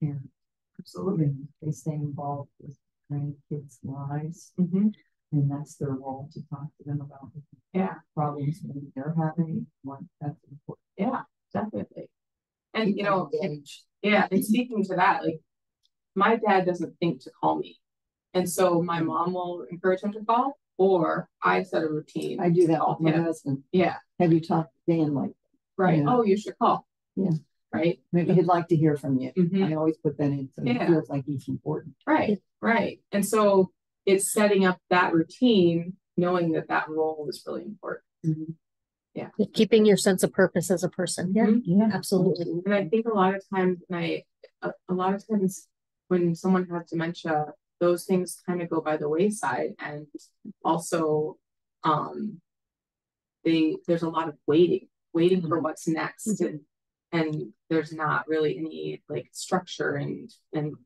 parent. Absolutely, they stay involved with grandkids' lives, and that's their role to talk to them about problems maybe they're having. That's important. Yeah, definitely. And you know, and speaking to that, like my dad doesn't think to call me. And so my mom will encourage him to call, or I set a routine. I do that with my husband. Yeah. Have you talked to Dan like that? Right. Oh, you should call. Yeah. Right. Maybe he'd like to hear from you. I always put that in so it feels like he's important. Right. Right. And so it's setting up that routine, knowing that that role is really important. Yeah. Keeping your sense of purpose as a person. Yeah, absolutely. And I think a lot of times when someone has dementia, those things kind of go by the wayside. And also there's a lot of waiting for what's next. And there's not really any like structure and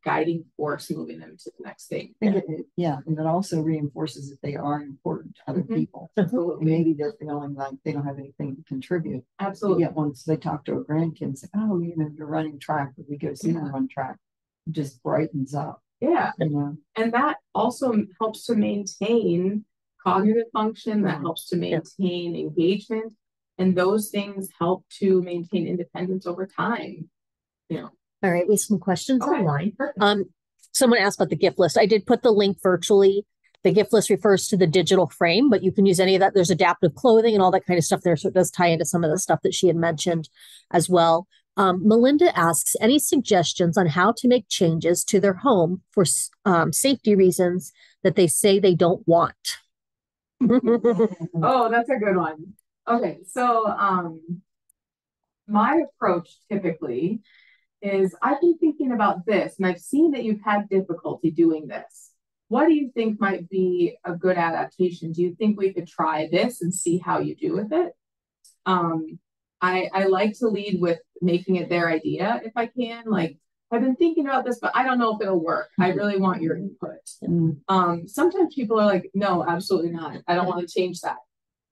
guiding force moving them to the next thing. And it also reinforces that they are important to other people. Absolutely. Maybe they're feeling like they don't have anything to contribute. Absolutely. Yet once they talk to a grandkid and say, "Oh, you know, you're running track," but we go see them run track, it just brightens up. Yeah. And that also helps to maintain cognitive function, that helps to maintain engagement. And those things help to maintain independence over time. You know. All right, we have some questions online. Someone asked about the gift list. I did put the link virtually. The gift list refers to the digital frame, but you can use any of that. There's adaptive clothing and all that kind of stuff there. So it does tie into some of the stuff that she had mentioned as well. Melinda asks, any suggestions on how to make changes to their home for safety reasons that they say they don't want? Oh, that's a good one. Okay, so my approach typically is I've been thinking about this and I've seen that you've had difficulty doing this. What do you think might be a good adaptation? Do you think we could try this and see how you do with it? I like to lead with making it their idea if I can. Like, I've been thinking about this, but I don't know if it'll work. I really want your input. Sometimes people are like, no, absolutely not. I don't want to change that.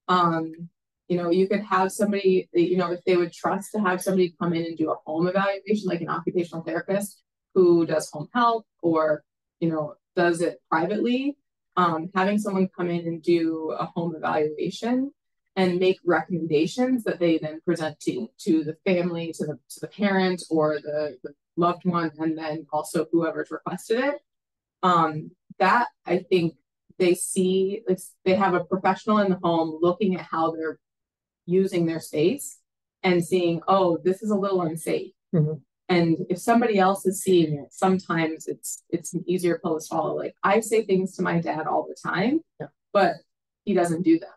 You know, you could have somebody, you know, if they would trust to have somebody come in and do a home evaluation, like an occupational therapist who does home health or, you know, does it privately, having someone come in and do a home evaluation and make recommendations that they then present to the family, to the parent or the loved one, and then also whoever's requested it. That I think they have a professional in the home looking at how they're using their space and seeing, oh, this is a little unsafe. Mm-hmm. And if somebody else is seeing it, sometimes it's an easier pill to swallow. Like I say things to my dad all the time, but he doesn't do them.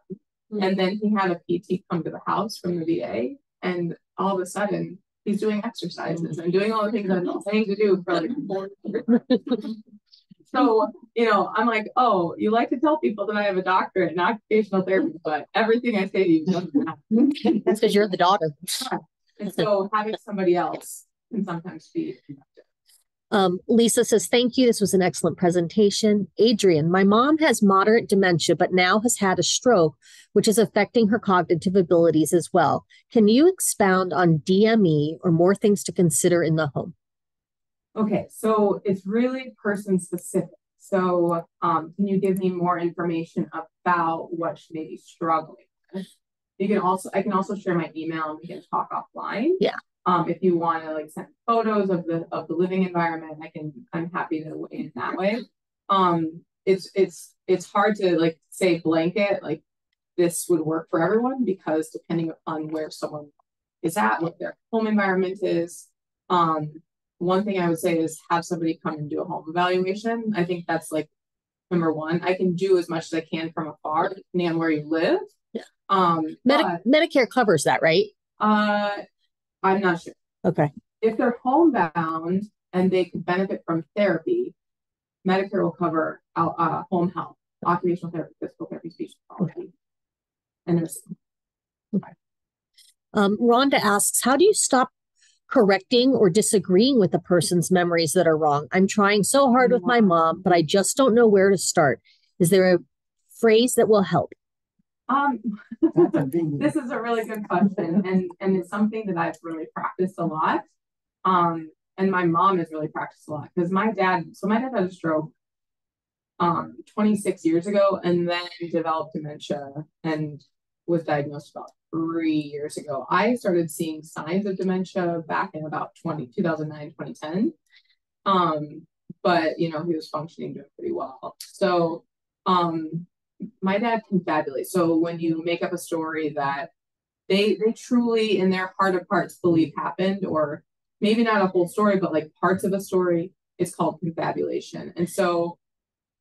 Mm-hmm. And then he had a PT come to the house from the VA, and all of a sudden he's doing exercises and doing all the things I've been saying to do for like 4 years. So, I'm like, oh, you like to tell people that I have a doctorate in occupational therapy, but everything I say to you doesn't matter. That's because you're the daughter. And so having somebody else can sometimes be productive. Lisa says, thank you. This was an excellent presentation. Adrian, my mom has moderate dementia, but now has had a stroke, which is affecting her cognitive abilities as well. Can you expound on DME or more things to consider in the home? Okay, so it's really person specific. So can you give me more information about what she may be struggling with? I can also share my email and we can talk offline. Yeah. If you want to send photos of the living environment, I'm happy to weigh in that way. It's hard to say blanket, this would work for everyone, because depending on where someone is at, what their home environment is. One thing I would say is have somebody come and do a home evaluation. I think that's number one. I can do as much as I can from afar, depending on where you live. Yeah. Medicare covers that, right? I'm not sure. Okay. If they're homebound and they can benefit from therapy, Medicare will cover home health, occupational therapy, physical therapy, speech pathology, and nursing. Okay. Rhonda asks, how do you stop correcting or disagreeing with a person's memories that are wrong? I'm trying so hard with my mom, but I just don't know where to start. Is there a phrase that will help? This is a really good question, and it's something that I've really practiced a lot. And my mom has really practiced a lot, because my dad had a stroke 26 years ago, and then developed dementia and was diagnosed about 3 years ago. I started seeing signs of dementia back in about 2009, 2010. But he was functioning, doing pretty well. So my dad confabulates. So when you make up a story that they truly in their heart of hearts believe happened, or maybe not a whole story, but parts of a story, it's called confabulation. And so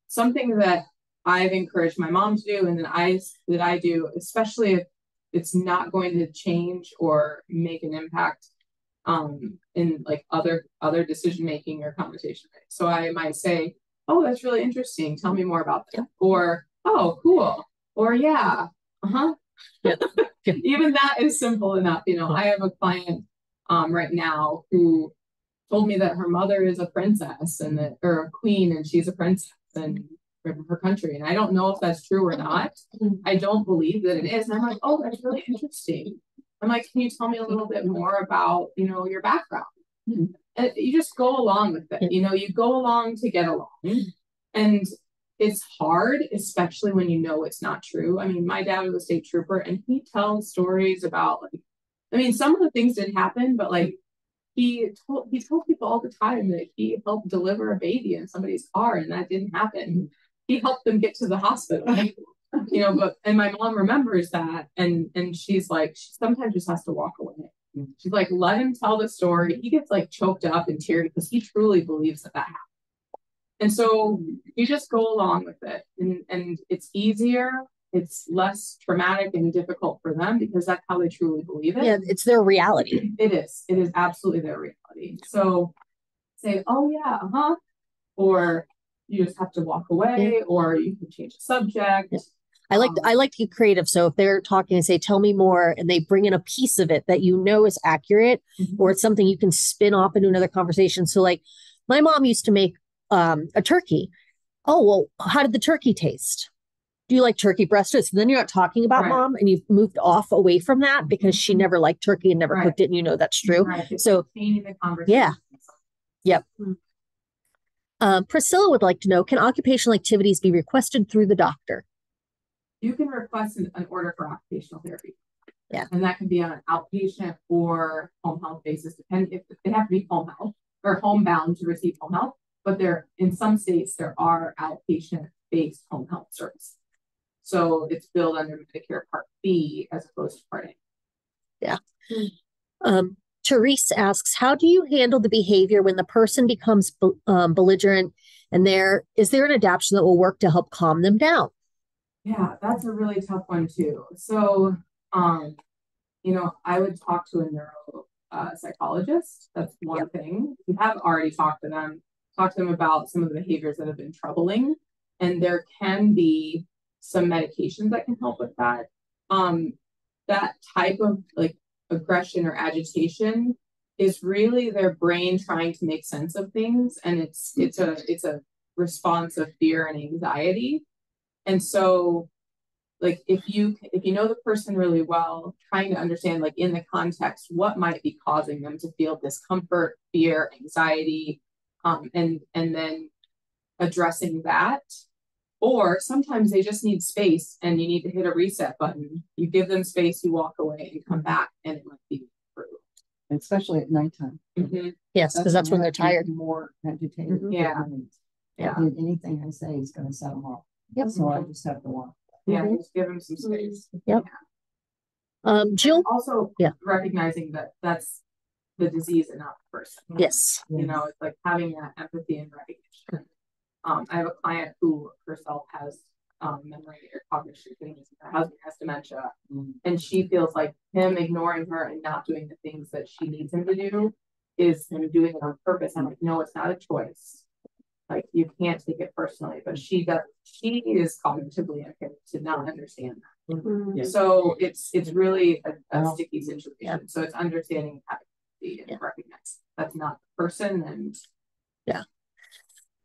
something that I've encouraged my mom to do, and that I do, especially if it's not going to change or make an impact in other decision making or conversation. So I might say, oh, that's really interesting, tell me more about that. Or, oh, cool. Or, yeah, Yeah. Even that is simple enough. I have a client right now who told me that her mother is a princess or a queen, and she's a princess in her country. And I don't know if that's true or not. I don't believe that it is. And I'm like, oh, that's really interesting. I'm like, can you tell me a little bit more about, your background? And you just go along with it. You go along to get along. And it's hard, especially when it's not true. I mean, my dad was a state trooper, and he tells stories about some of the things didn't happen, but he told people all the time that he helped deliver a baby in somebody's car, and that didn't happen. He helped them get to the hospital. And my mom remembers that, and she's like, she sometimes just has to walk away. She's like, let him tell the story. He gets choked up and teary because he truly believes that happened. And so you just go along with it, and it's easier. It's less traumatic and difficult for them because that's how they truly believe it. Yeah, it's their reality. It is. It is absolutely their reality. So say, oh yeah, or you just have to walk away, or you can change the subject. Yeah. I like to get creative. So if they're talking and say, tell me more, and they bring in a piece of it that is accurate, or it's something you can spin off into another conversation. So my mom used to make a turkey. Oh, well, how did the turkey taste? Do you like turkey breast? And then you're not talking about mom, and you've moved off away from that because she never liked turkey and never cooked it. And that's true. Right. So changing the conversation. Yeah. Yep. Priscilla would like to know, can occupational activities be requested through the doctor? You can request an order for occupational therapy. Yeah. And that can be on an outpatient or home health basis, depending if they have to be home health or homebound to receive home health. But in some states, there are outpatient-based home health services. So it's billed under Medicare Part B as opposed to Part A. Yeah. Therese asks, how do you handle the behavior when the person becomes belligerent, and is there an adaptation that will work to help calm them down? Yeah, that's a really tough one too. So, I would talk to a neuro psychologist. That's one thing. If you have already talked to them about some of the behaviors that have been troubling, and there can be some medications that can help with that. That type of like aggression or agitation is really their brain trying to make sense of things, and it's a response of fear and anxiety. And so, like, if you know the person really well, trying to understand, like, in the context, what might be causing them to feel discomfort, fear, anxiety, and then addressing that. Or sometimes they just need space and you need to hit a reset button. You give them space, you walk away and come back, and it might be through. Especially at nighttime. Mm-hmm. Yes, because that's when they're tired. More agitated. Mm-hmm. Yeah. Yeah. And anything I say is going to set them off. Yep. So I just have to walk. Yeah, just give them some space. Yep. Yeah. Jill. And also, recognizing that that's the disease and not the person. Yes. It's like having that empathy and recognition. I have a client who herself has memory or cognition changes. Her husband has dementia, and she feels like him ignoring her and not doing the things that she needs him to do is him doing it on purpose. I'm like, no, it's not a choice. Like, you can't take it personally, but she is cognitively impaired to not understand that. Mm-hmm. So it's really a sticky situation. Yeah. So it's understanding empathy and recognize that's not the person. And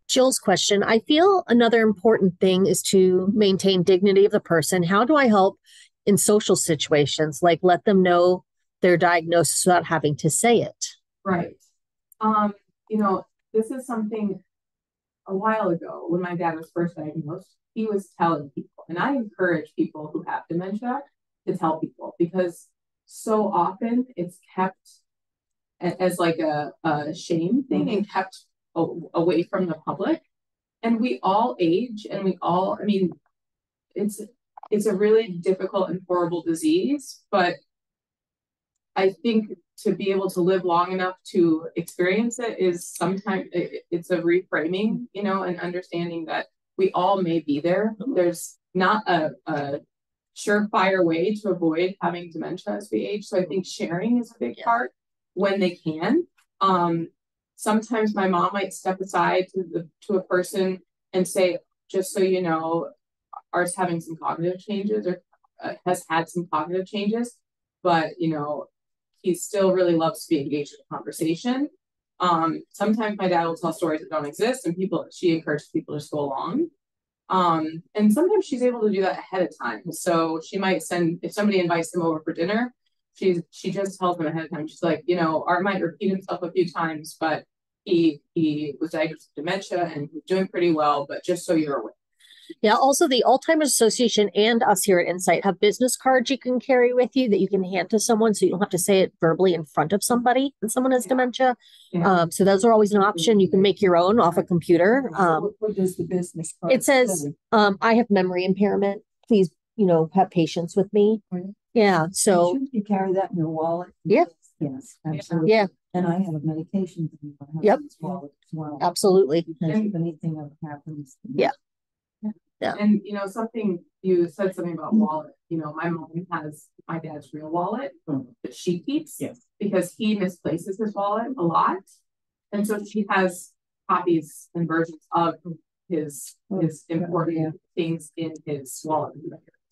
Jill's question, I feel another important thing is to maintain dignity of the person. How do I help in social situations, like let them know their diagnosis without having to say it? Right. This is something a while ago when my dad was first diagnosed, he was telling people, and I encourage people who have dementia to tell people, because so often it's kept as like a shame thing and kept away from the public. And we all age, and it's a really difficult and horrible disease, but I think to be able to live long enough to experience it is sometimes it's a reframing, and understanding that we all may be there. There's not a surefire way to avoid having dementia as we age. So I think sharing is a big part when they can. Sometimes my mom might step aside to a person and say, just so you know, Art's having some cognitive changes, or has had some cognitive changes, but he still really loves to be engaged in a conversation. Sometimes my dad will tell stories that don't exist, and she encourages people to just go along. And sometimes she's able to do that ahead of time. So she might if somebody invites them over for dinner, she just tells them ahead of time. She's like, Art might repeat himself a few times, but he was diagnosed with dementia and he's doing pretty well, but just so you're aware. Yeah, also the Alzheimer's Association and us here at Insight have business cards you can carry with you that you can hand to someone, so you don't have to say it verbally in front of somebody when someone has dementia. Yeah. So those are always an option. You can make your own off a computer. What does the business card It says, I have memory impairment. Please, have patience with me. Yeah, so. Should you carry that in your wallet? Yeah. Yes, absolutely. Yeah. And I have medications in my husband's wallet as well. Absolutely. Because if anything ever happens. Yeah. Yeah. And you said something about wallet. My mom has my dad's real wallet that she keeps because he misplaces his wallet a lot. And so she has copies and versions of his important things in his wallet.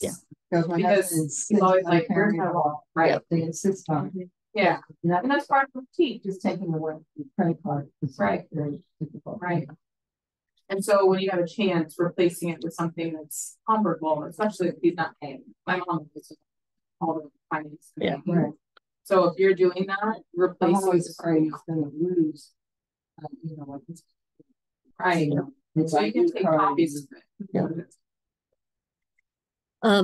Yeah. Because he's always like, where's my wallet? Right. They insist on it. Yeah. And that's part of the teach. Just taking away the credit card. Right. Very difficult. Right. And so when you have a chance, replacing it with something that's comparable, especially if he's not paying. My mom is all the finance. Yeah. Right. So if you're doing that, replace it. He's going to lose. Like this. Right. So you can take copies of it. Yeah.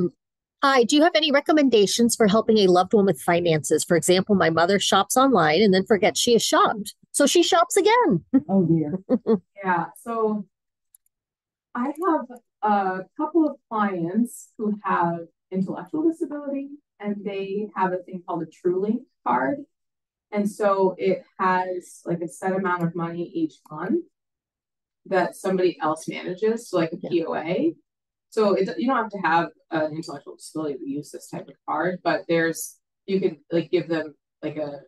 Hi, do you have any recommendations for helping a loved one with finances? For example, my mother shops online and then forgets she has shopped, so she shops again. Oh dear. Yeah. So I have a couple of clients who have intellectual disability and they have a thing called a TrueLink card. And so it has like a set amount of money each month that somebody else manages, so like a POA. So you don't have to have an intellectual disability to use this type of card, but you can like give them like a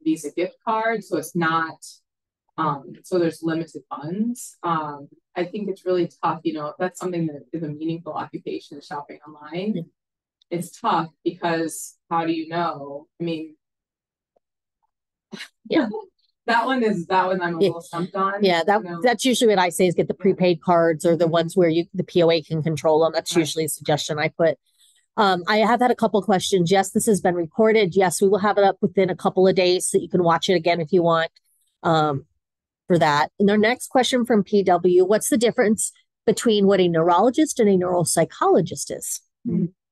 Visa gift card, so it's not so there's limited funds. I think it's really tough, you know, if that's something that is a meaningful occupation, shopping online. It's tough because how do you know? I mean, yeah. That one I'm a little stumped on. Yeah, that's usually what I say is get the prepaid cards or the ones where the POA can control them. That's usually a suggestion I put. I have had a couple questions. Yes, this has been recorded. Yes, we will have it up within a couple of days so you can watch it again if you want for that. And our next question from PW, what's the difference between what a neurologist and a neuropsychologist is?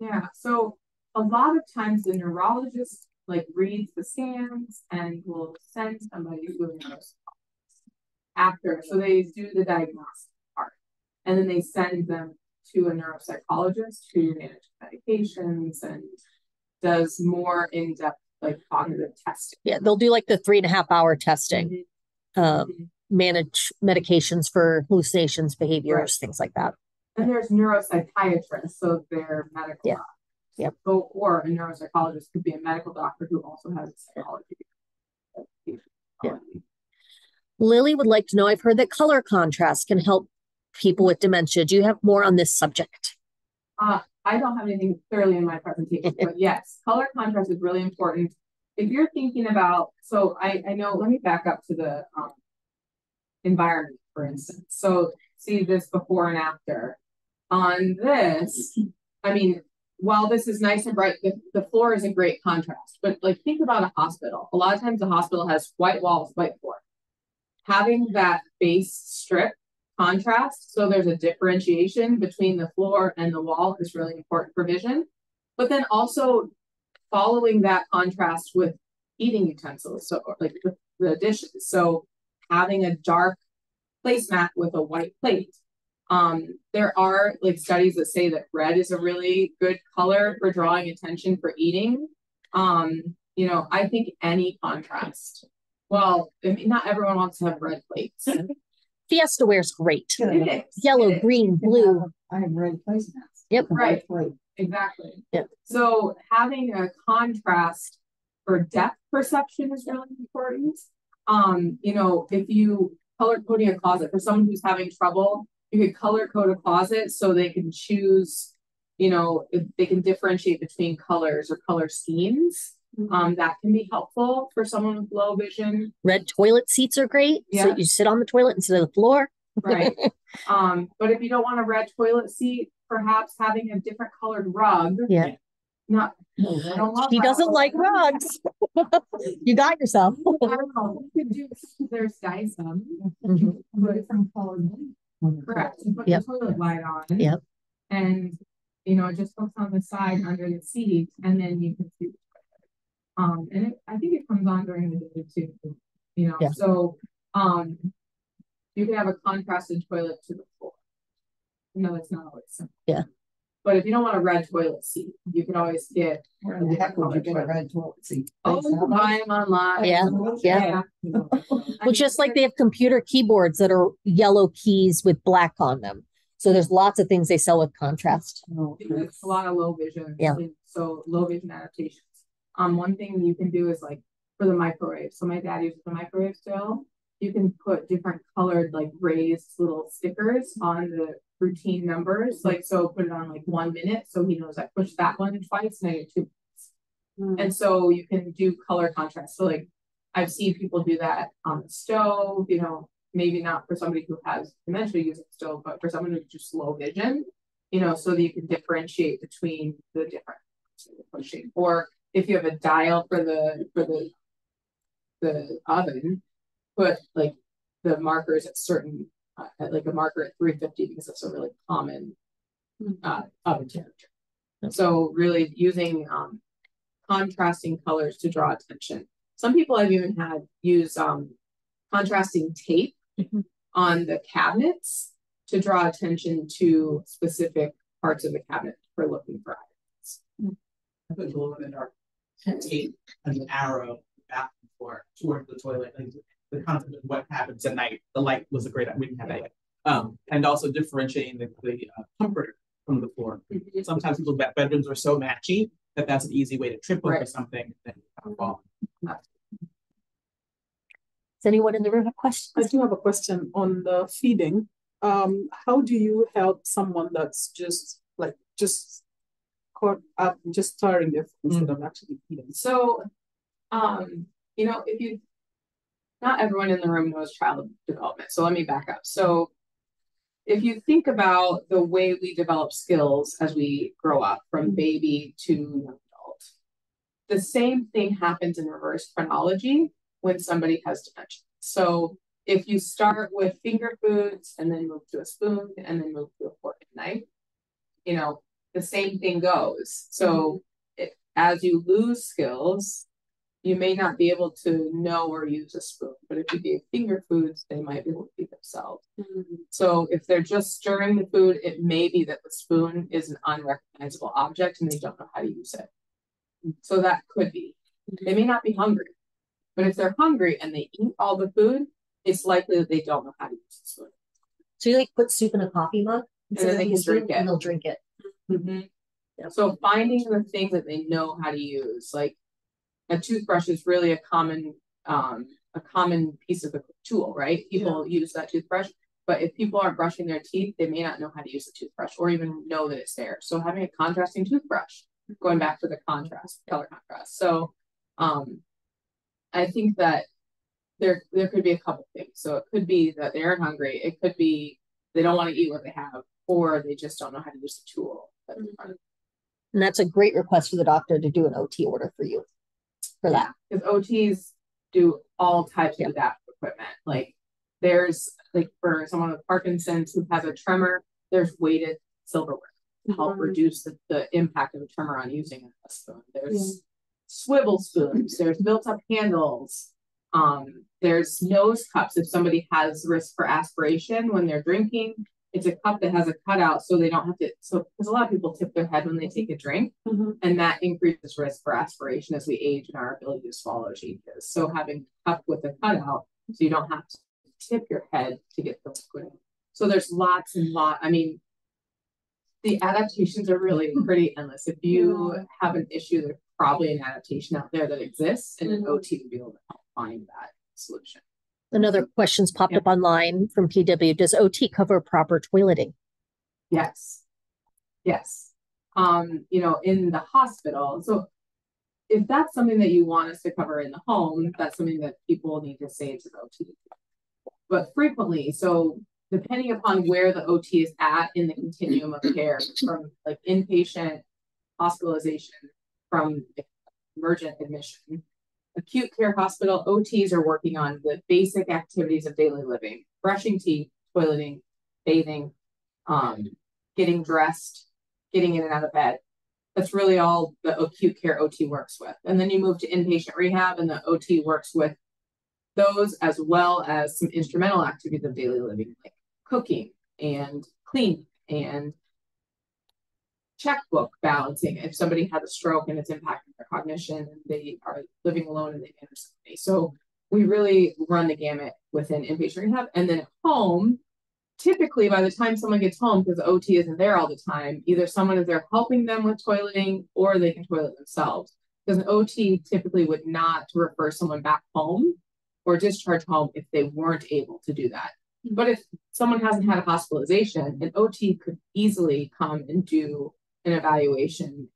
Yeah, so a lot of times the neurologist like reads the scans and will send somebody to a neuropsychologist after. So they do the diagnostic part and then they send them to a neuropsychologist who manages medications and does more in-depth like cognitive testing. Yeah, they'll do like the 3.5-hour testing, manage medications for hallucinations, behaviors, things like that. And there's neuropsychiatrists, so they're medical doctors. Yep. Or a neuropsychologist could be a medical doctor who also has a psychology. Yeah. Lily would like to know, I've heard that color contrast can help people with dementia. Do you have more on this subject? I don't have anything clearly in my presentation, but yes, color contrast is really important. If you're thinking about, so I know, let me back up to the environment, for instance. So see this before and after. On this, I mean, while this is nice and bright, the floor is a great contrast, but like think about a hospital. A lot of times the hospital has white walls, white floor. Having that base strip contrast, so there's a differentiation between the floor and the wall is really important for vision. But then also following that contrast with eating utensils, so like the dishes. So having a dark placemat with a white plate. There are like studies that say that red is a really good color for drawing attention for eating. You know, I think any contrast. Well, I mean, not everyone wants to have red plates. Fiesta wears great. It is. Yellow, green, blue. I have red placemats. Yep. Right. Exactly. Yep. So having a contrast for depth perception is really important. You know, if you color coding a closet for someone who's having trouble, you could color code a closet so they can choose, you know, if they can differentiate between colors or color schemes. That can be helpful for someone with low vision. Red toilet seats are great. Yeah. So you sit on the toilet instead of the floor. Right. But if you don't want a red toilet seat, perhaps having a different colored rug. Yeah. I don't love she doesn't like rugs. You got yourself. I don't know. You could do, there's Dyson. Different colored. Correct. You put the toilet light on. Yep. And you know, it just hooks on the side under the seat, and then you can see. And I think it comes on during the day too. You know, so you can have a contrasted toilet to the floor. No, it's not always simple. Yeah. But if you don't want a red toilet seat, you can always get. Where the heck would you get a red toilet seat? Oh, you can buy them online. Yeah. Well, just like they have computer keyboards that are yellow keys with black on them. So there's lots of things they sell with contrast. It's a lot of low vision. Yeah. So low vision adaptations. One thing you can do is like for the microwave. So my dad uses the microwave still. You can put different colored like raised little stickers on the routine numbers. Like, so put it on like 1 minute. So he knows I pushed that one twice and I get 2 minutes. And so you can do color contrast. So like I've seen people do that on the stove, you know, maybe not for somebody who has dementia using the stove, but for someone who's just low vision, you know, so that you can differentiate between the different pushing. Or if you have a dial for the oven, put like the markers at certain like a marker at 350 because that's a really common oven temperature. So really using contrasting colors to draw attention. Some people I've even had use contrasting tape on the cabinets to draw attention to specific parts of the cabinet for looking for items. put glow in the dark tape and an arrow back and forth toward the toilet. Like the concept of what happens at night. The light was a great. We didn't have that yet. And also differentiating the comforter from the floor. Sometimes people's bedrooms are so matchy that that's an easy way to trip over something and then fall. Does anyone in the room have questions? I do have a question on the feeding. How do you help someone that's just caught up, just starting their food instead of actually feeding? So, you know, not everyone in the room knows child development. So let me back up. So if you think about the way we develop skills as we grow up from baby to young adult, the same thing happens in reverse chronology when somebody has dementia. So if you start with finger foods and then move to a spoon and then move to a fork and knife, you know, the same thing goes. So as you lose skills, you may not be able to know or use a spoon, but if you gave finger foods, they might be able to feed themselves. So if they're just stirring the food, it may be that the spoon is an unrecognizable object and they don't know how to use it. So that could be. They may not be hungry, but if they're hungry and they eat all the food, it's likely that they don't know how to use the spoon. So you like put soup in a coffee mug and then they can drink it. And they'll drink it. Yep. So finding the things that they know how to use, like a toothbrush is really a common piece of the tool, right? People use that toothbrush, but if people aren't brushing their teeth, they may not know how to use the toothbrush or even know that it's there. So having a contrasting toothbrush, going back to the contrast, color contrast. So I think that there could be a couple things. So it could be that they aren't hungry. It could be they don't want to eat what they have, or they just don't know how to use the tool. And that's a great request for the doctor to do an OT order for you for that. Because OTs do all types of adaptive equipment. Like there's like for someone with Parkinson's who has a tremor, there's weighted silverware to help reduce the impact of a tremor on using a spoon. There's swivel spoons, there's built-up handles. There's nose cups if somebody has risk for aspiration when they're drinking. It's a cup that has a cutout so they don't have to, so because a lot of people tip their head when they take a drink, and that increases risk for aspiration as we age and our ability to swallow changes. So having a cup with a cutout so you don't have to tip your head to get the liquid. So there's lots and lots. I mean, the adaptations are really pretty endless. If you have an issue, there's probably an adaptation out there that exists, and an OT would be able to help find that solution. Another question's popped up online from PW. Does OT cover proper toileting? Yes. Yes. You know, in the hospital. So if that's something that you want us to cover in the home, that's something that people need to say to the OT. But frequently, so depending upon where the OT is at in the continuum of care, from like inpatient, hospitalization, from emergent admission, acute care hospital, OTs are working on the basic activities of daily living: brushing teeth, toileting, bathing, getting dressed, getting in and out of bed. That's really all the acute care OT works with. And then you move to inpatient rehab, and the OT works with those as well as some instrumental activities of daily living, like cooking and cleaning and checkbook balancing if somebody has a stroke and it's impacting their cognition and they are living alone and they manage somebody. So we really run the gamut within inpatient rehab. And then at home, typically by the time someone gets home, because the OT isn't there all the time, either someone is there helping them with toileting or they can toilet themselves. Because an OT typically would not refer someone back home or discharge home if they weren't able to do that. But if someone hasn't had a hospitalization, an OT could easily come and do an evaluation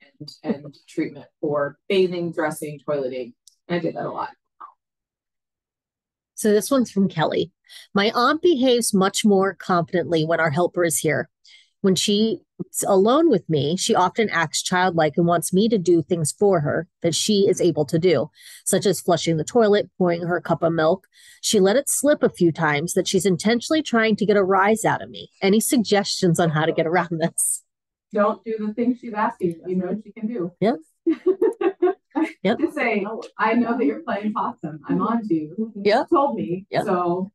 and treatment for bathing, dressing, toileting. And I did that a lot. So this one's from Kelly. My aunt behaves much more confidently when our helper is here. When she's alone with me, she often acts childlike and wants me to do things for her that she is able to do, such as flushing the toilet, pouring her a cup of milk. She let it slip a few times that she's intentionally trying to get a rise out of me. Any suggestions on how to get around this? Don't do the things she's asking. You know what she can do. Yep. Yep. Just say, I know that you're playing possum. I'm on to you. Yep. You told me. Yep. So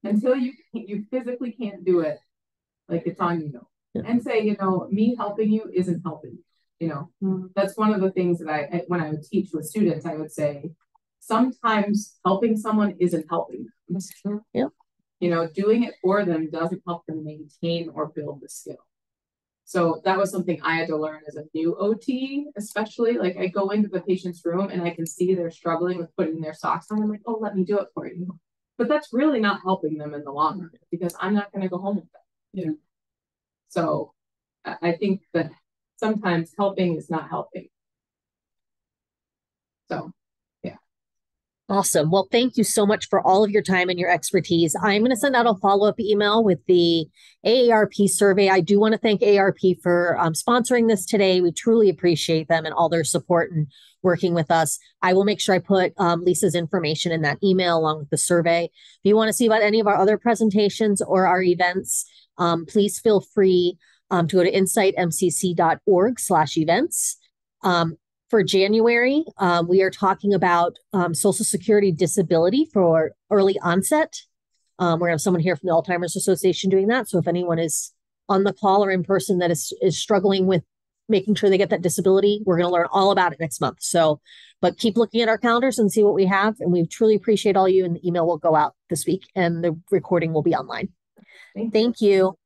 until you physically can't do it, like it's on you. Yep. And say, you know, me helping you isn't helping you. You know, that's one of the things that when I would teach with students, I would say, sometimes helping someone isn't helping them. That's true. Yep. You know, doing it for them doesn't help them maintain or build the skill. So that was something I had to learn as a new OT, especially. Like, I go into the patient's room and I can see they're struggling with putting their socks on. I'm like, oh, let me do it for you. But that's really not helping them in the long run, because I'm not going to go home with them. Yeah. So I think that sometimes helping is not helping. So, yeah. Awesome. Well, thank you so much for all of your time and your expertise. I'm going to send out a follow-up email with the AARP survey. I do want to thank AARP for sponsoring this today. We truly appreciate them and all their support and working with us. I will make sure I put Lisa's information in that email along with the survey. If you want to see about any of our other presentations or our events, please feel free to go to insightmcc.org/events. For January, we are talking about Social Security disability for early onset. We're going to have someone here from the Alzheimer's Association doing that. So if anyone is on the call or in person that is struggling with making sure they get that disability, we're going to learn all about it next month. So, but keep looking at our calendars and see what we have. And we truly appreciate all you. And the email will go out this week and the recording will be online. Thank you.